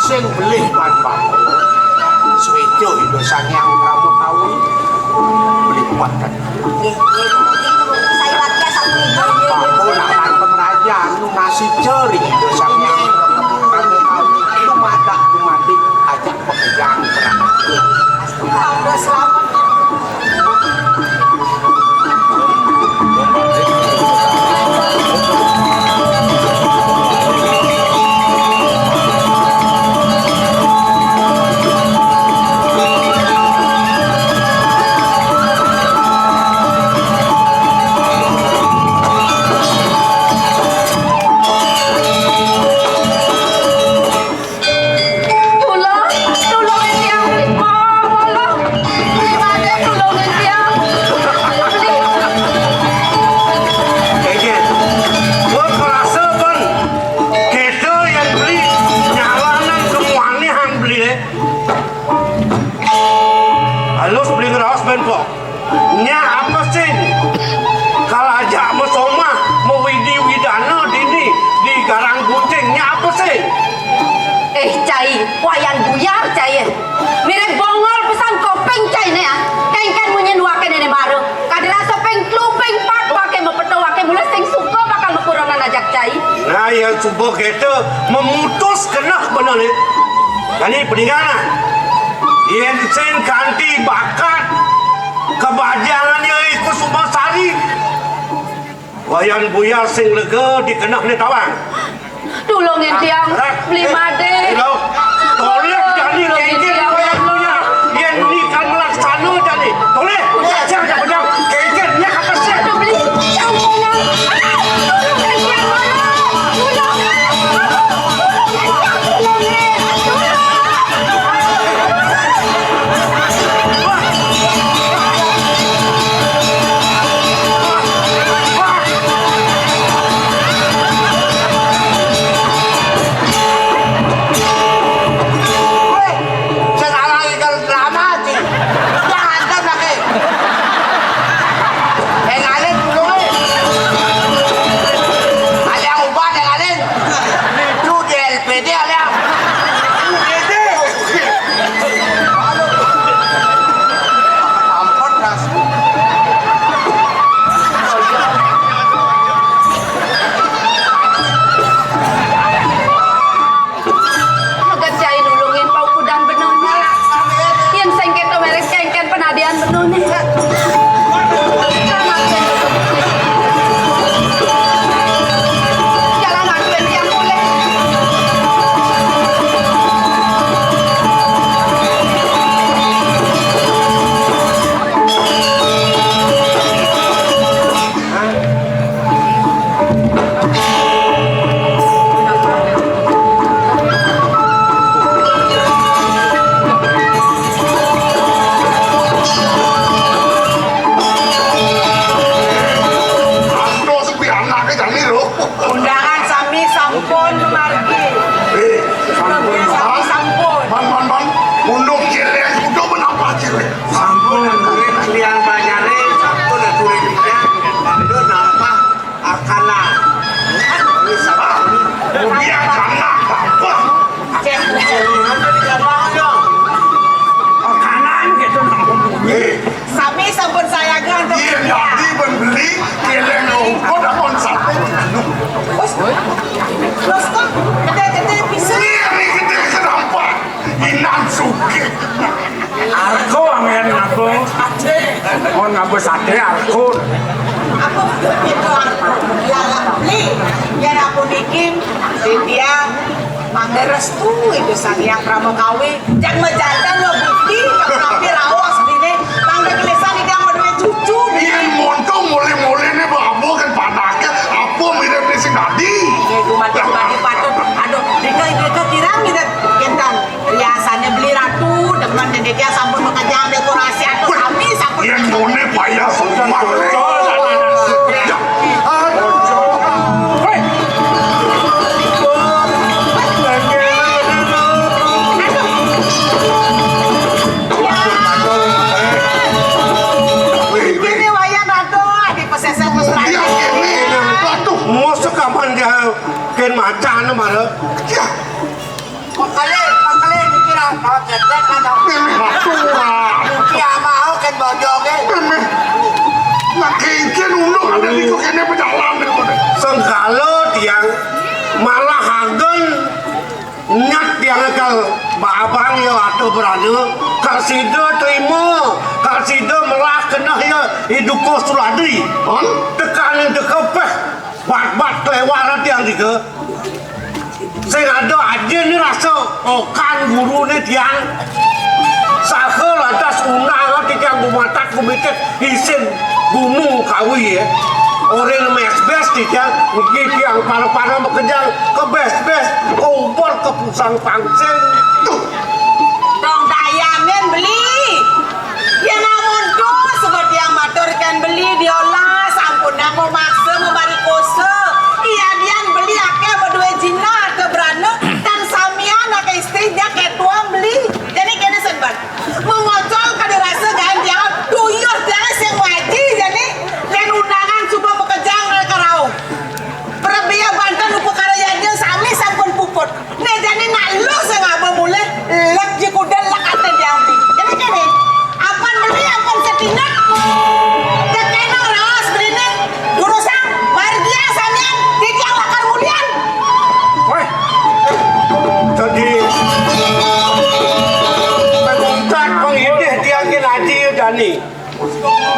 sing belih ban bambu swejo itu sangyang pramu kawi beli kuatkan bambu nakan pengrajian nasi jeri itu sangyang pramu kawi tumadak tumadik ajak pekerjaan perang udah selamat benpok. Nya apa sih? Kalau aja mesoma mau widi widana dini di garang kucing nya apa sih? Cai, wayang buyar cai. Mirip bongol pesan kopeng cai ne ya. Kengken munyen wake nene baru. Kadira sopeng kluping pak wake mepeto wake mulai sing suka bakal mekurangan ajak cai. Nah yang subuh kita memutus kena benar ni. Kali peninggalan. Yang sen kanti bakat kebajangannya ikut Sumasari. Wayang buyar sing lega dikenah ni tawang. Tulungin tiang beli made. Toleh jadi kengken wayang buyar. Yang ni kan melaksana jadi. Toleh. Jangan jangan jangan. Kengken ni kata saya. Aduh beli campuran. Ngabur sate aku. Aku itu beli. Yang aku bikin dia mangga restu itu sang yang pramukawi. Jangan menjantan lo bukti tapi rawas ini mangga kelesan dia berdua cucu. Ini montong mulai nih babu kan padaknya apa mirip di sing tadi. Itu mati patut. Aduh, mereka kira mirip kentan riasannya beli ratu dengan dia sampun mengajar dekorasi atau kami sampun. Yang mone payah semua. Ken macan mana? Ya. Makale dikira mau cetek ada. Ya mau kan bojoge. Nah kengken ulung ada di kene pedalang daripada. Senggalo tiang malah hagen nyat tiang kal babang ya atau berani kasida terima kasida melah kena ya hiduko suladri tekanin dekepeh bat kelewatan tiang tiga. Saya ada aja ni rasa okan guru ni tiang. Sakal atas unang tiang gumatak gumitet isin gumu kawi ya. Orang mes-bes tiang mungkin tiang para bekerja ke bes-bes kompor ke pusang pangsen. Dong dayangan beli. Ya namun tuh seperti yang maturkan beli diolah sampun mau maksa membari kose. Iya dian beli akeh berdua jina ke berana dan samian ke istrinya ke tuang beli. Jadi kena senbat. Mengocol kada rasa ganti aku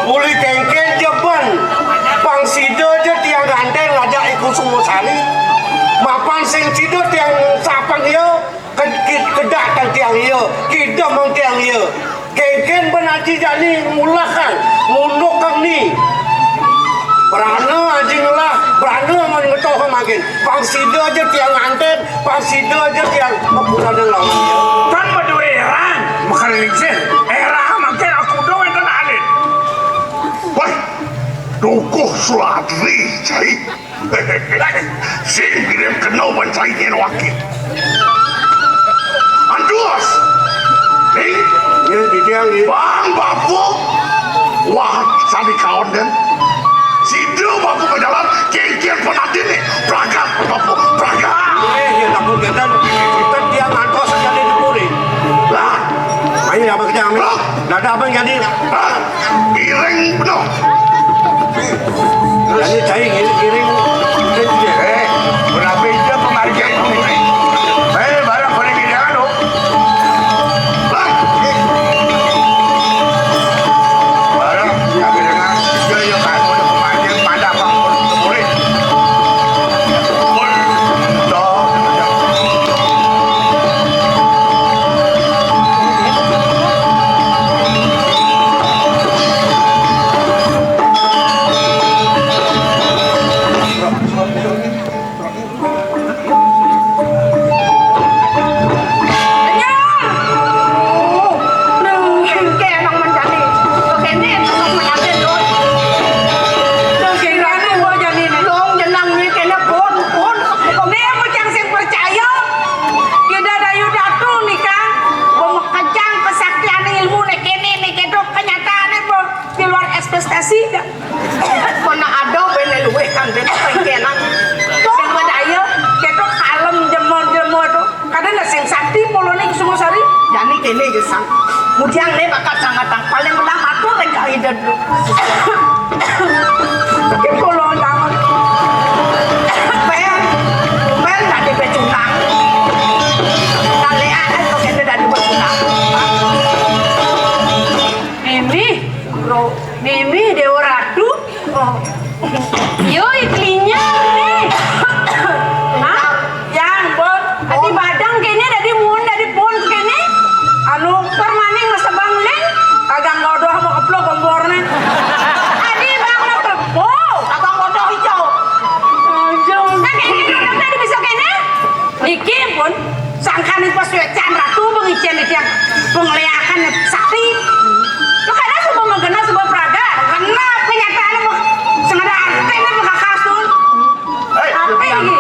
Uli kengken jeban pangsido je tiang ganteng ngajak ikut Sumosari. Mapan sing sido tiang sapang yo kedak tang tiang yo, kidam mang tiang yo. Kengken benaji jani mulakan munduk kang ni. Berana aja lah, berana mau ngetoh makin. Pangsido je tiang ganteng, pangsido je tiang kepura dan lawan. Kan berdua heran, makan lingsin. Heran makin aku doang dan alit. Wah, dukuh suadri cai. Singkirim kenal bancai wakil. Andus, nih, Ya di tiang ni. bang bapu, wah sadi kawan dan. Sido bapu berjalan, kengkir penatin nih. Praga, bapu, praga. Ya tak mungkin dan kita tiang antos jadi dipuri. Lah, Ayo abang kerja ambil. Nada abang jadi. Ireng penuh. Jadi cari iring. Berapa itu penghargaan ini? Barang korek ini kan lo. Barang yang dengan jaya kan udah penghargaan pada apa boleh. Mana ada bener luwe kan bener pengkenan. Sing medaya ketok kalem jemor-jemor tu. Kadang sing sakti polone ke Sumosari. Jadi kene gesang. Mudiang ne bakat sangat paling belah matu kan kali dulu. Ki polo tangan. Ben dari becunang. Kalian itu kene dari becunang. Mimi Dewa Ratu. Yo iklinya nih. Hah? Yang bon. Adi badang kene dari mun dari pon kene. Anu permaning masa banglen. Kagak ngodoh mau keplok komporne. Adi bang na kepo. Kagak ngodoh hijau. Jauh. Nah kene udah di besok kene. Niki pun sangkan pas wecan ratu bengicen itu yang pengleakan sakti. Lo kadang sebab mengenal sebuah praga, kena kenyataan apa? Sengaja arti ini bukan kasus. Apa ini?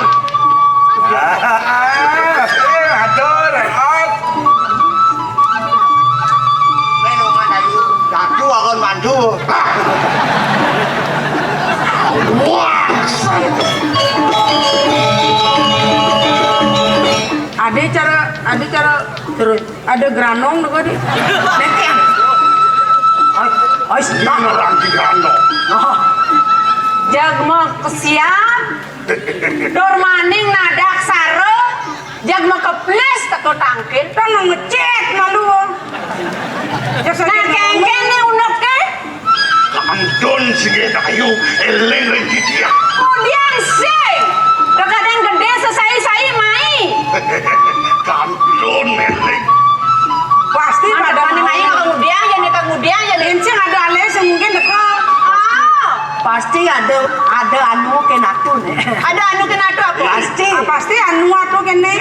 Atur, Jatuh akan mandu. wah, Ada cara terus ada granong tuh di. Nekian. ini orang Tigano. Jagma kesiap. Dormaning nadak sare. Jagma keples tato tangkir. Tanah ngecek malu. Nah kengkene unek ke? Kantun sige tayo, eleng rezeki dia. Kemudian sing. Kadang gede sesai-sai mai. Kantun eleng. Pasti pada Mana mai kemudian jadi Encing ada ales yang mungkin dekat. pasti ada anu kenatu nih. Ada anu kenatu apa? Pasti. Pasti anu atuh kene.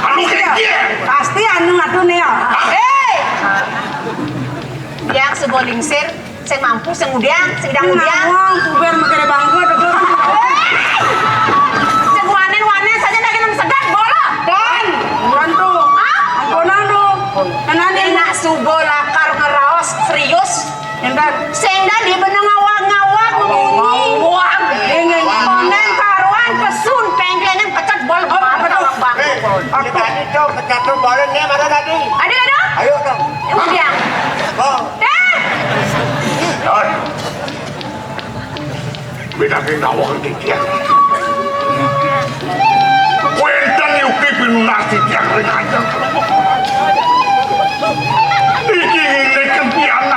Anu kecil. Pasti anu atuh nih ya. Yang seboling sir, sing mampu, sing udiang, sing dang udiang. Ngawang puber makere bangku dekat. Sing wanen saja dah kena sedap bola. Dan bantu. Ampunan tu. Kenani Enak subo lakar ngeraos serius. endak. Senda di benang ngawang-ngawang ngawang. Konen karuan pesun pengklengan pecat bol apa tawang bang. Ini tadi tuh kecatu bolen nih mana tadi? Ada. Ayo dong. Udiang. Oh. Yon. Beda kita wakil tiang. Kuentan yuki binunasi tiang ring aja. Iki ini kebiana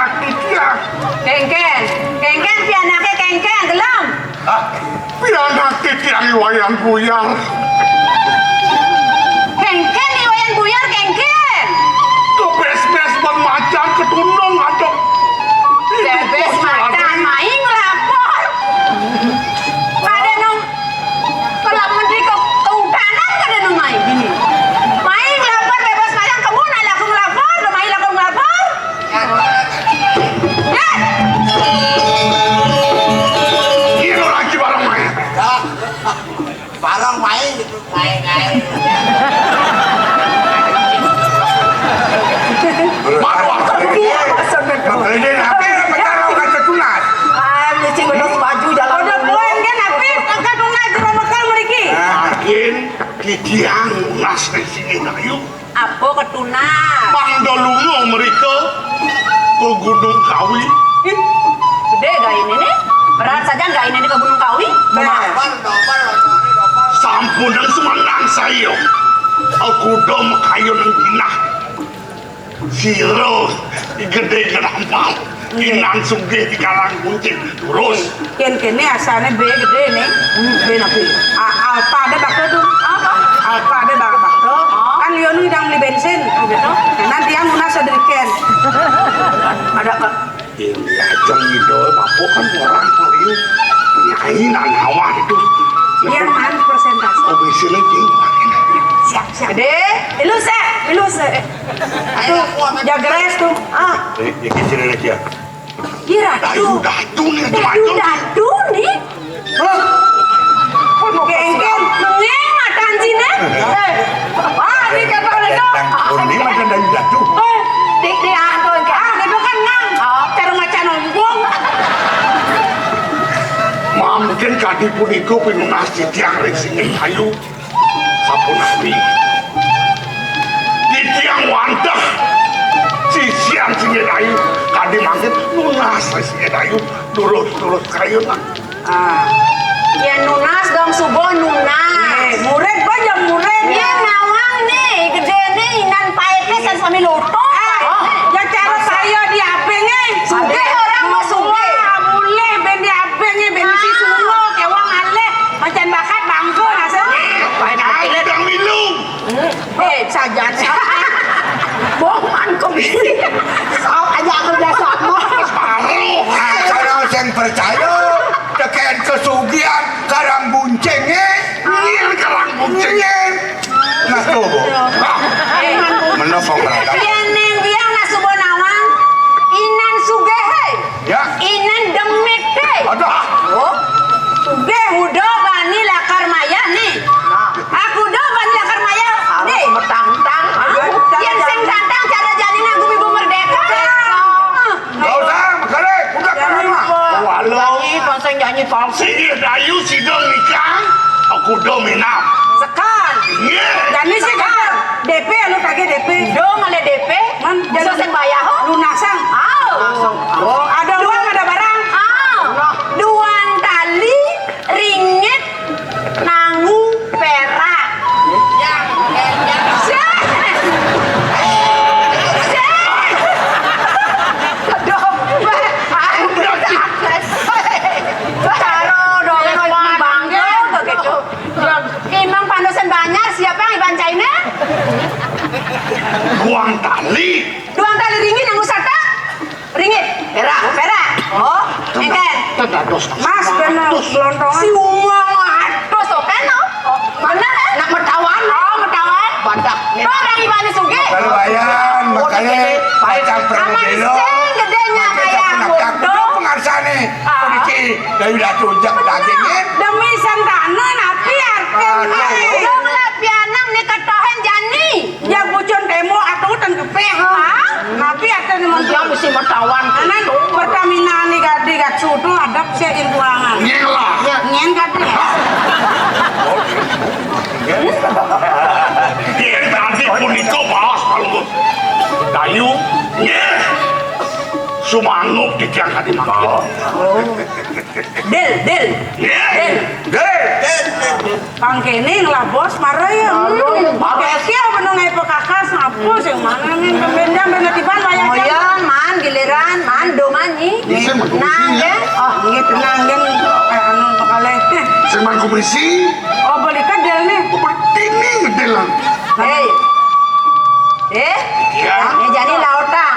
Kengken, kengken pianake kengken gelem. Ah, pianak titiang wayang buyar. Kengken nih wayang buyar kengken. Kebes-bes bermacan ketunung aduk. Bebes macan maing lapor. Kada nung kalau menteri kehutanan kada nung main gini. Maing lapor bebas macan kamu nak langsung lapor, udah main langsung lapor. Ya. Ini lagi barang main. Barang main gitu. Main. Baru aku Iya, maksud betul. Makanya apa yang bertarung kan ketunat. Ah, mesti ngedus baju jalan. Udah poin kan tapi angkat tunai jero bekal mriki. Makin titiang nas di sini ayo. Apa ketunai? Pangdolungo mereka ke Gunung Kawi. Gede gak ini nih? Berat saja gak ini ke Gunung Kawi? Sampun dan semanang saya. Aku udah makayo ng ginah. Siro, gede kenampal. Inang sugih di karang kuncing. Terus. Kene asalnya B gede nih. B napi. Alfa ada bakso tuh. Apa? Alfa ada bakso. Kan Leon udah beli bensin. Gitu. Nanti yang munas ada ken. Ada ke. Ini aja itu, Bapak kan orang paling nyainan hawa itu. Yang mana persentase? Komisioner tinggal. Siap. Gede, ilus Tuh, jaga res tuh. Ya kecil lagi ya. Kira Dayu datu nih, itu Dadu dadu nih. Kengken. Nengeng matan sini. Ini kata itu. Ini macam dayu datu. Di ando kan. Itu kan nang. Cara macam nombong. Mungkin kadi puniko pinunas tiang racing kayu. Sapu nabi. Di tiang wantah. Sisian singe kayu. Kadi mangkin nunas singe kayu. Turut kayu nak. Ya nunas dong subo nunas. Murid banyak murid. Ya nawang nih, gede nih inan paetnya san sami loto. Ya cara saya di apenya. Suge orang mau suge. Boleh ben di apenya ben si sungo kewang ale. Macam bakat bangko hasilnya. Ay, dang minum. Saja. Bohongan kok gini. Sok aja aku udah sama. Kalau yang percaya, tekan kesugihan karang buncengnya. Ini karang buncengnya. Nah, tuh, Bu. Menopong berada. Pianeng biang na subo nawang. Inan suge hei. Ya. Inan demit hei. Ada. Oh, suge hudo bani lakar maya nih. Aku do bani lakar maya nih. Metang-tang. Yang sing tantang cara jadi nagu ibu merdeka. Gak usah, makanya. Udah karang mah. Walau. Pasang nyanyi palsu. Si Dayu sidang nikah. Aku dominam. Sekal. Iya. Dan ini sih kan DP lu kagak DP. Dong ada DP. Man, Bisa sen bayar ho. Lunasan. Oh. Ada uang ada barang. Duang tali ringgit nangu perak. Imam pandosan banyak siapa yang dibancainnya? Buang tali. Duang tali ringgit nanggu sata? Ringgit? Perak. Oh, enten. Mas bener gelondongan. Si umong atus tuh kan no? Bener kan? Nak metawan? Oh, metawan. Bandak. Orang ibani suge. Kalau bayan, makanya macam permodelo. Aman gedenya kayak bodoh. Pengarsane, polisi dari datu dagingnya. Demi santana napi arken. Dong lah pianang nih ketohen jani. Ya bujon demo atau tan kepeh. Napi akan dia mesti metawan. Kanan Pertamina nih gadi gatsu tuh adap sih ruangan. Nyelah. Nyen gadi. Dia tadi puniko balas palung. Dayu, nye. sumangup di tiang hati mangkit. Del. Kang Kening lah bos marah ya. Pakai bener ngai pekakas ngapus yang mana ngin kebenda bener tiban layak. Moyan man giliran man doman nyi. Nah ya. Oh, nggih tenang gen anu bakale. Sing man komisi, Oh, beli ka del nih. bertini gedelan. Ya. Jadi lauta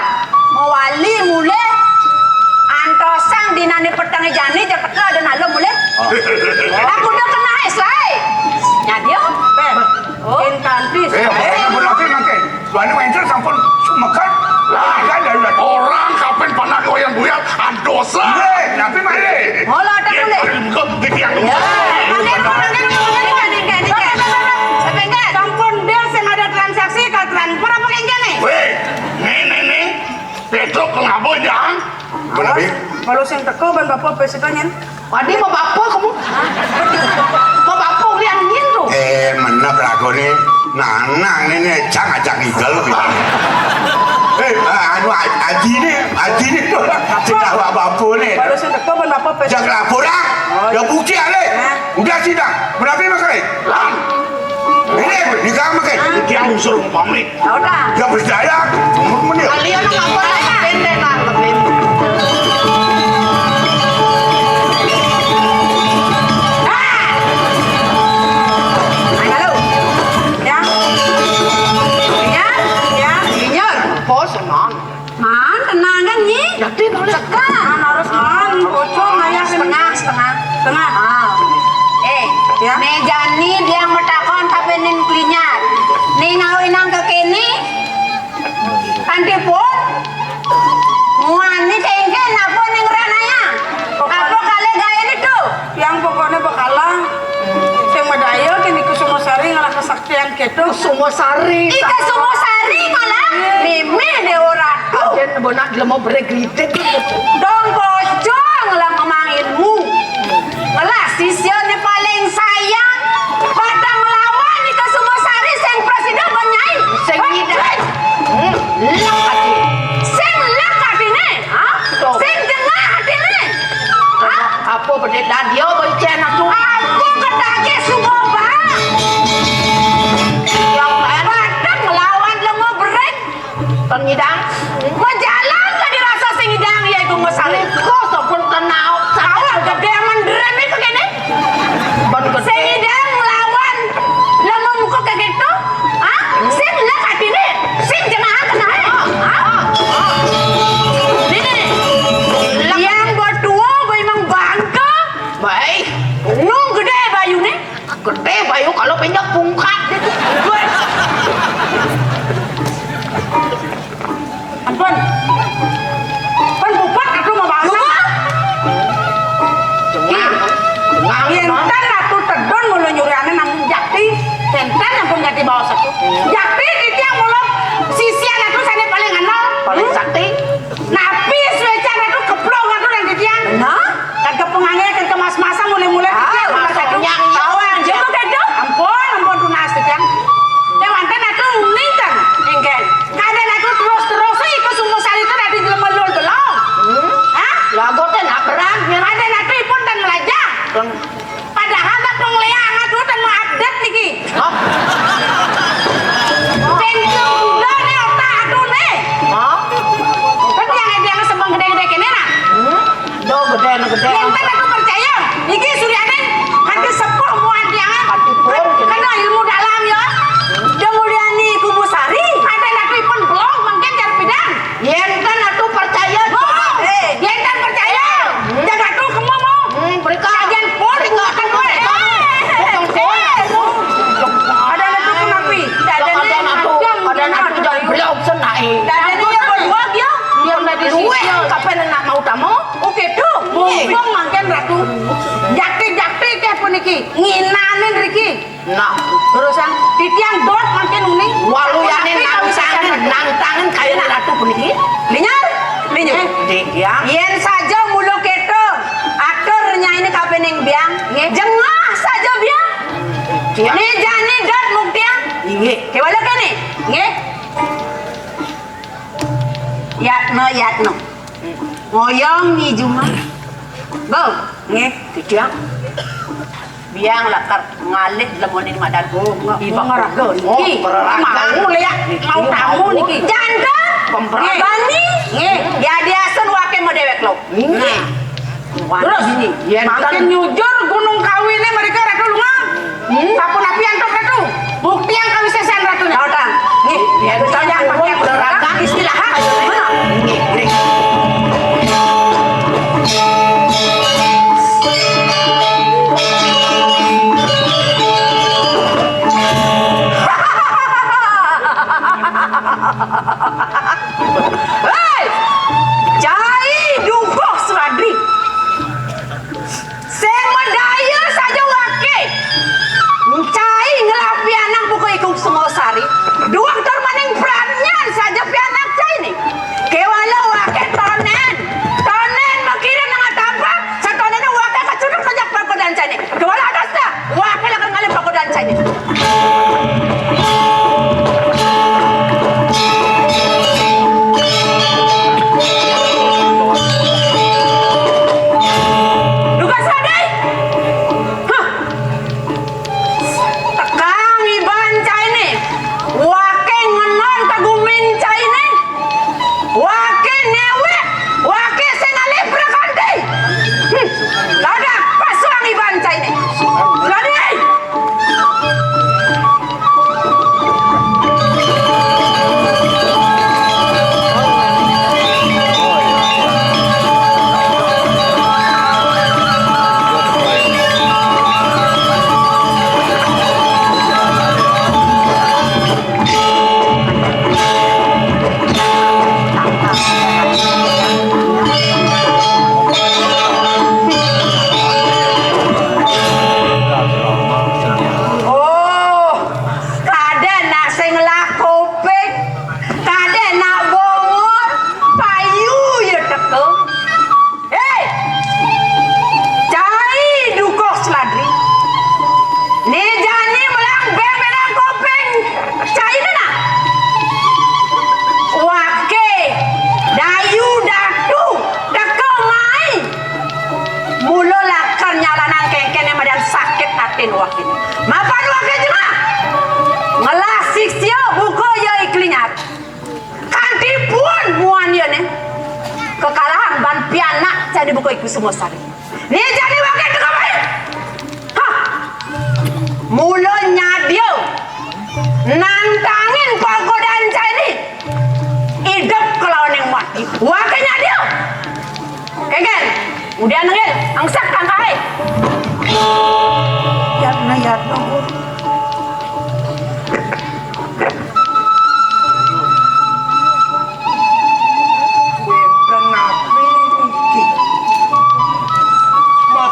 mewali mule antosang dinani petang jani cepet ada nalo mule. Aku udah kena selai. Nyadio. In country. Berarti makin. Soalnya wajar sampun sumekan. Orang kapan pernah goyang buyang andosa. Tapi mari. Holo ada mule. Di tiang. Sampun del sing ada transaksi ka transfer apa kene? Weh, nih. Petro kelabo jangan. Benar, Bik? Kalau sing teko ban bapak pesitanya. Wadi mau bapo kamu? Mau bapo lian nyin tuh. Mana beragone nanang ini ajak igel gitu. Anu aji nih tuh tidak apa-apa nih. Kalau sing teko ban bapak pesitanya. Jangan laporan, ya bukti ale. Udah sidang, berapa makai? Lang. Ini nikah makai. Dia usul pamit. Udah. Gak percaya, menit. Kalian ngapa pendek lah lebih. Jadi boleh sekarang Harus man bocor ngaya setengah. setengah. Ya. Mejani dia metakon kapenin klinyar. Nih ngawinang ke kini. Kanti pun. Muani kengken apa ning ranaya. Apa kali gaya itu? Yang pokoknya bakalan sing medaya kini Kusumasari ngalah kesaktian keto. Sumosari. Ika Sumosari malah. Mimi de ora. Ajen bonak lemo breglitik. Dong bocong lah ngomongilmu. Ngelah sisyo ni paling sayang. Pada melawan ni ke Sumosari sing presiden banyai. Sing ngidai. Lak hati. Sing lak hati ni. Sing jengah hati ni. Apa bedek dadio becen atuh. Aku ketake sumoba. Yang lain. Pada melawan lemo brek. Ton ngidang. Majalan ke dirasa sing hidang ya iku masalah. Kok sampun kenal. Awak gede mendrem itu kene. Ban gede. Sing hidang melawan lemo muka kayak gitu. Sing lak hati ni. Sing jengah kena. Ini. Yang berdua memang bangga. Baik. Nung gede bayu ni. Gede bayu kalau pinjak pungkat. Ampun. Pan bupat aku mau bahasa. Enten atuh tedon mulu nyuriane nang jakti. Enten ampun ganti bawa satu. Jakti itu yang mulu sisian atuh sane paling anal. Paling sakti. Napi suecan atuh keplong atuh nang di tiang. Nah. Kan kepengange kan kemas-masa mulai-mulai di tiang. Yang Tawang jeung kedok. Ampun tunas di tiang. Yang enten atuh ninten engken. Kaden atuh terus iku Sumosari itu tadi lemelul belum. Hah? lagu teh nak berang. Ada nanti pun dan melajak. Padahal tak pengliang atuh dan mau update niki. Pensiun muda nih otak atuh nih. Kan yang sebang gede-gede kene nah. Do gede na gede. Yang kan aku percaya. Niki Suryani hati sepuh muan tiangan. Hati pun Karena ilmu dalam ya. Kemudian nih Kumbusari ada nanti pun blog mungkin jar bidang. Yen kan atuh percaya. Yang kan percaya. Jaga tuh kamu mau. Mereka Kajian pun bukan gue. Ada nanti pun api. ada natu jangan beli option naik. Ada nih yang berdua dia. Dia udah di Duwe. kapan nak mau tamu? Oke tuh. Mumpung mangken ratu. Jakti kayak puniki. Nginanin Riki. Nah, Terusan titiang dot mangken uning. waluyane nang tangan kayak ratu puniki. Linyar. Dia Yen saja mulu keto. Aktor nyanyi kapening biang. Jengah saja biang. dia Ni jani dot muktiang. inge. Kewala kene. Nggih. Yatno. ngoyong ni Juma. Go, Nggih. kejang. Biang lakar ngalit lemonin madan. Iba ngaraga niki. Mau lihat mau tamu niki. Janda pemberani. Nggih. Ya diasen wake mau dewek lo. Nggih. Terus makin nyujur gunung kawinnya mereka ratu lunga. Sapun api antuk ratu. Bukti yang kami sesen ratu. Tahu tak? Nggih, ya saya pakai beragam istilah. Mana? Nggih. Hei! Cai dukoh Seladri. Semedaya saja wake. Cai ngelapi anak buku ikut Sengosari. Duang termaning peranyan saja pianak cai ni. Kewala wake tonen. Tonen makirim nang atapa. Satonen wake kacuduk saja perkodan cai ni. Kewala atas dah. Wake lakar ngalim perkodan cai ni. Di buku iku semua sari. Ni jadi wakil tu kapan? Hah? Mulanya dia nantangin pergodaan saya ni. Hidup kalau yang mati. Wakilnya dia. Kegen, udah nengel, angsak tangkai. Ya nongol.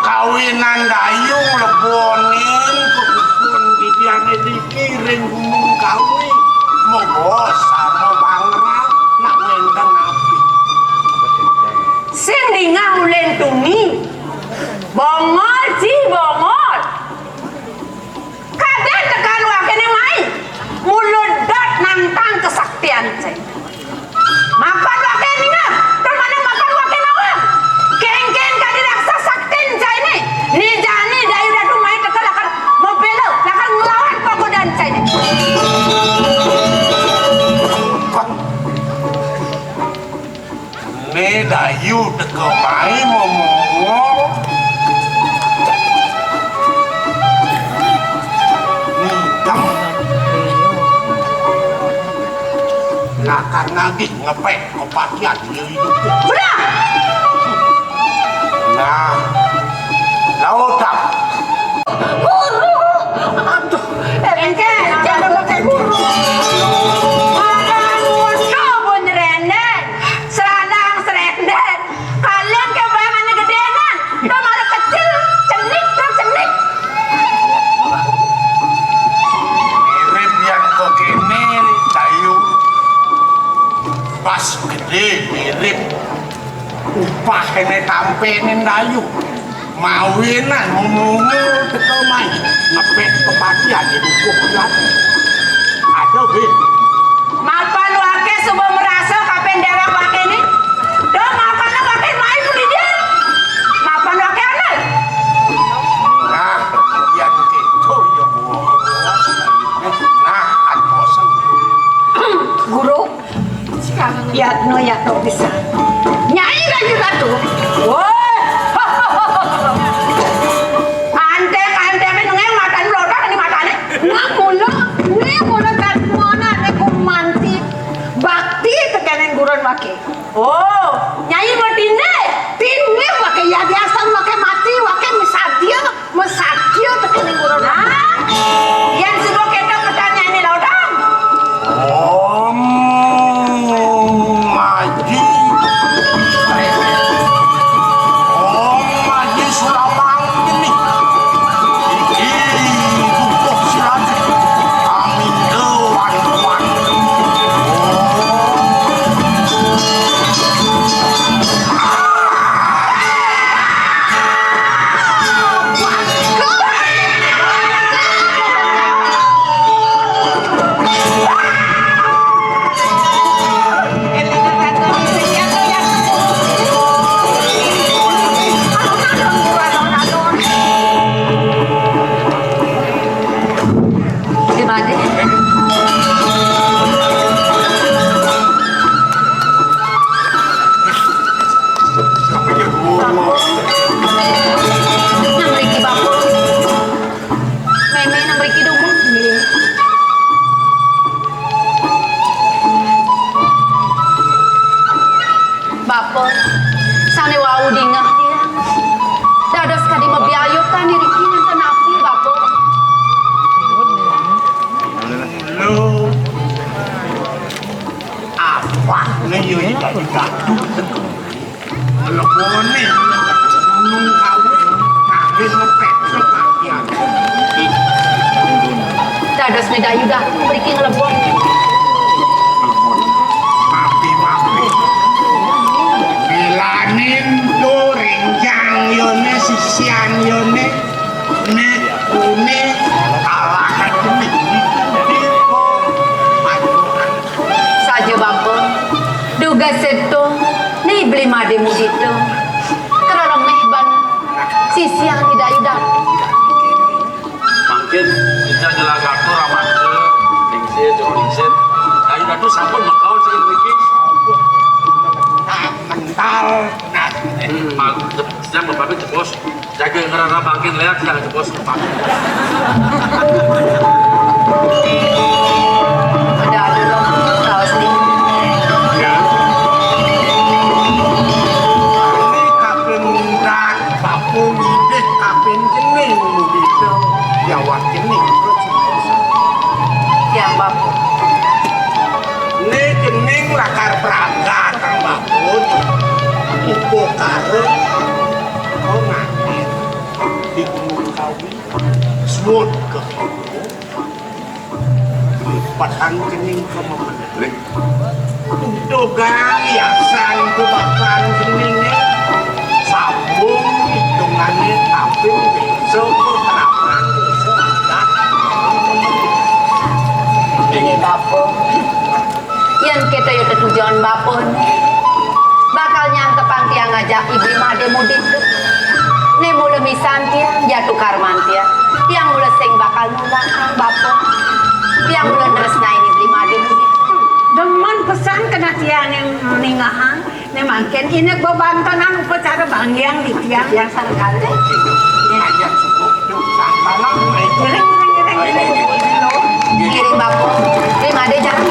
Kawinan dayung lebonin kukun didiane dikiring gunung kawi mau bosan mau bangrang nak wendang api Sing di ngaulen tuni bongol si bongol kadang tekan wakene mai muludot nantang kesaktian saya makan wakene ngah termana makan wakene awang kengken kadi raksa saktin saya ni ni jani dayu datu mai tekan lakar membela lakar ngelawan pagodan saya ni ne dayu teko mai momong nikam lakar nagih ngepek kopatian dia hidup sudah nah lautak kengken jangan pakai guru makan musuh pun nyerenden seradang serenden kalian kebayangannya gedenan udah malah kecil cenik terus cenik mirip yang kok kene dayu pas gede mirip upah kene tampenin dayu mawinan ngomongnya teko mai ngepek kepatian di dukuh kuat ada bin mapan wake sebelum merasa kapan dewek wake ini dah makan wake sane wau dingah dia. Dados kadi mebiayokan diri kini tenapi bapo. Lo apa nih yo iki gaduh. Telepone gunung kawe kawin ngepet sebagian. Dados medayu dah mriki nglebon. Mapi. Bilanin do renjang yone sisian yone nek une kalah demi diko majuan. Saja bapo. Duga seto ni beli made mudito. Kerana mehban sisian medayu dah. Mungkin kita jalan kartu ramat ke lingsit, jauh lingsit. Kayu datu sampun makaon sih lagi. Mental Sedang berpapit cepos. Jaga ngerara bangkin leak jangan cepos tepat. Ada dulu kaos ni. ya. Ini kapin rak papu ngidih kapin jening gitu. Jawa jening. Yang bapo. Ini jening lakar praga kang bapun. Ibu karo kau ngati di gunung kawi suwun ke patan jening ke memelik dogang yasan ke bakan jeningnya sambung hitungannya tapi besok berharapan besok adat Ini bapo. Yang kita yo tujuan bapo ni. Bakal nyantepang tiang ngajak ibli made mudit. Ne mula misan tiang jatuh karman tiang. Tiang mula sing bakal nulak bapo. Tiang mula nresnain ibli made mudit. Demen pesan kena tiang yang meningahan. Ne makin ini bebantanan upacara bangyang di tiang yang sarkale. ayat cukup tuh sampalang Giring. Kirim bapo. Ibli made jangan.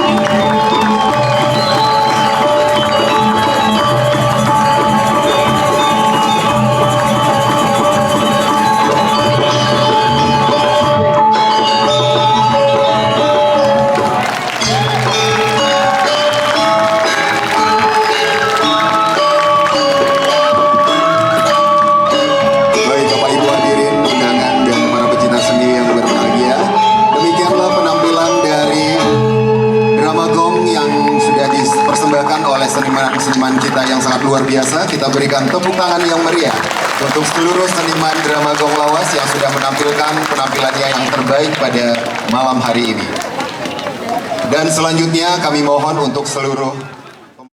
Baik Bapak Ibu hadirin undangan dan para pecinta seni yang berbahagia. Demikianlah penampilan dari drama gong yang sudah dipersembahkan oleh seniman-seniman kita yang sangat luar biasa. Kita berikan tepuk tangan yang meriah untuk seluruh seniman drama gong lawas yang sudah menampilkan penampilannya yang terbaik pada malam hari ini. Dan selanjutnya kami mohon untuk seluruh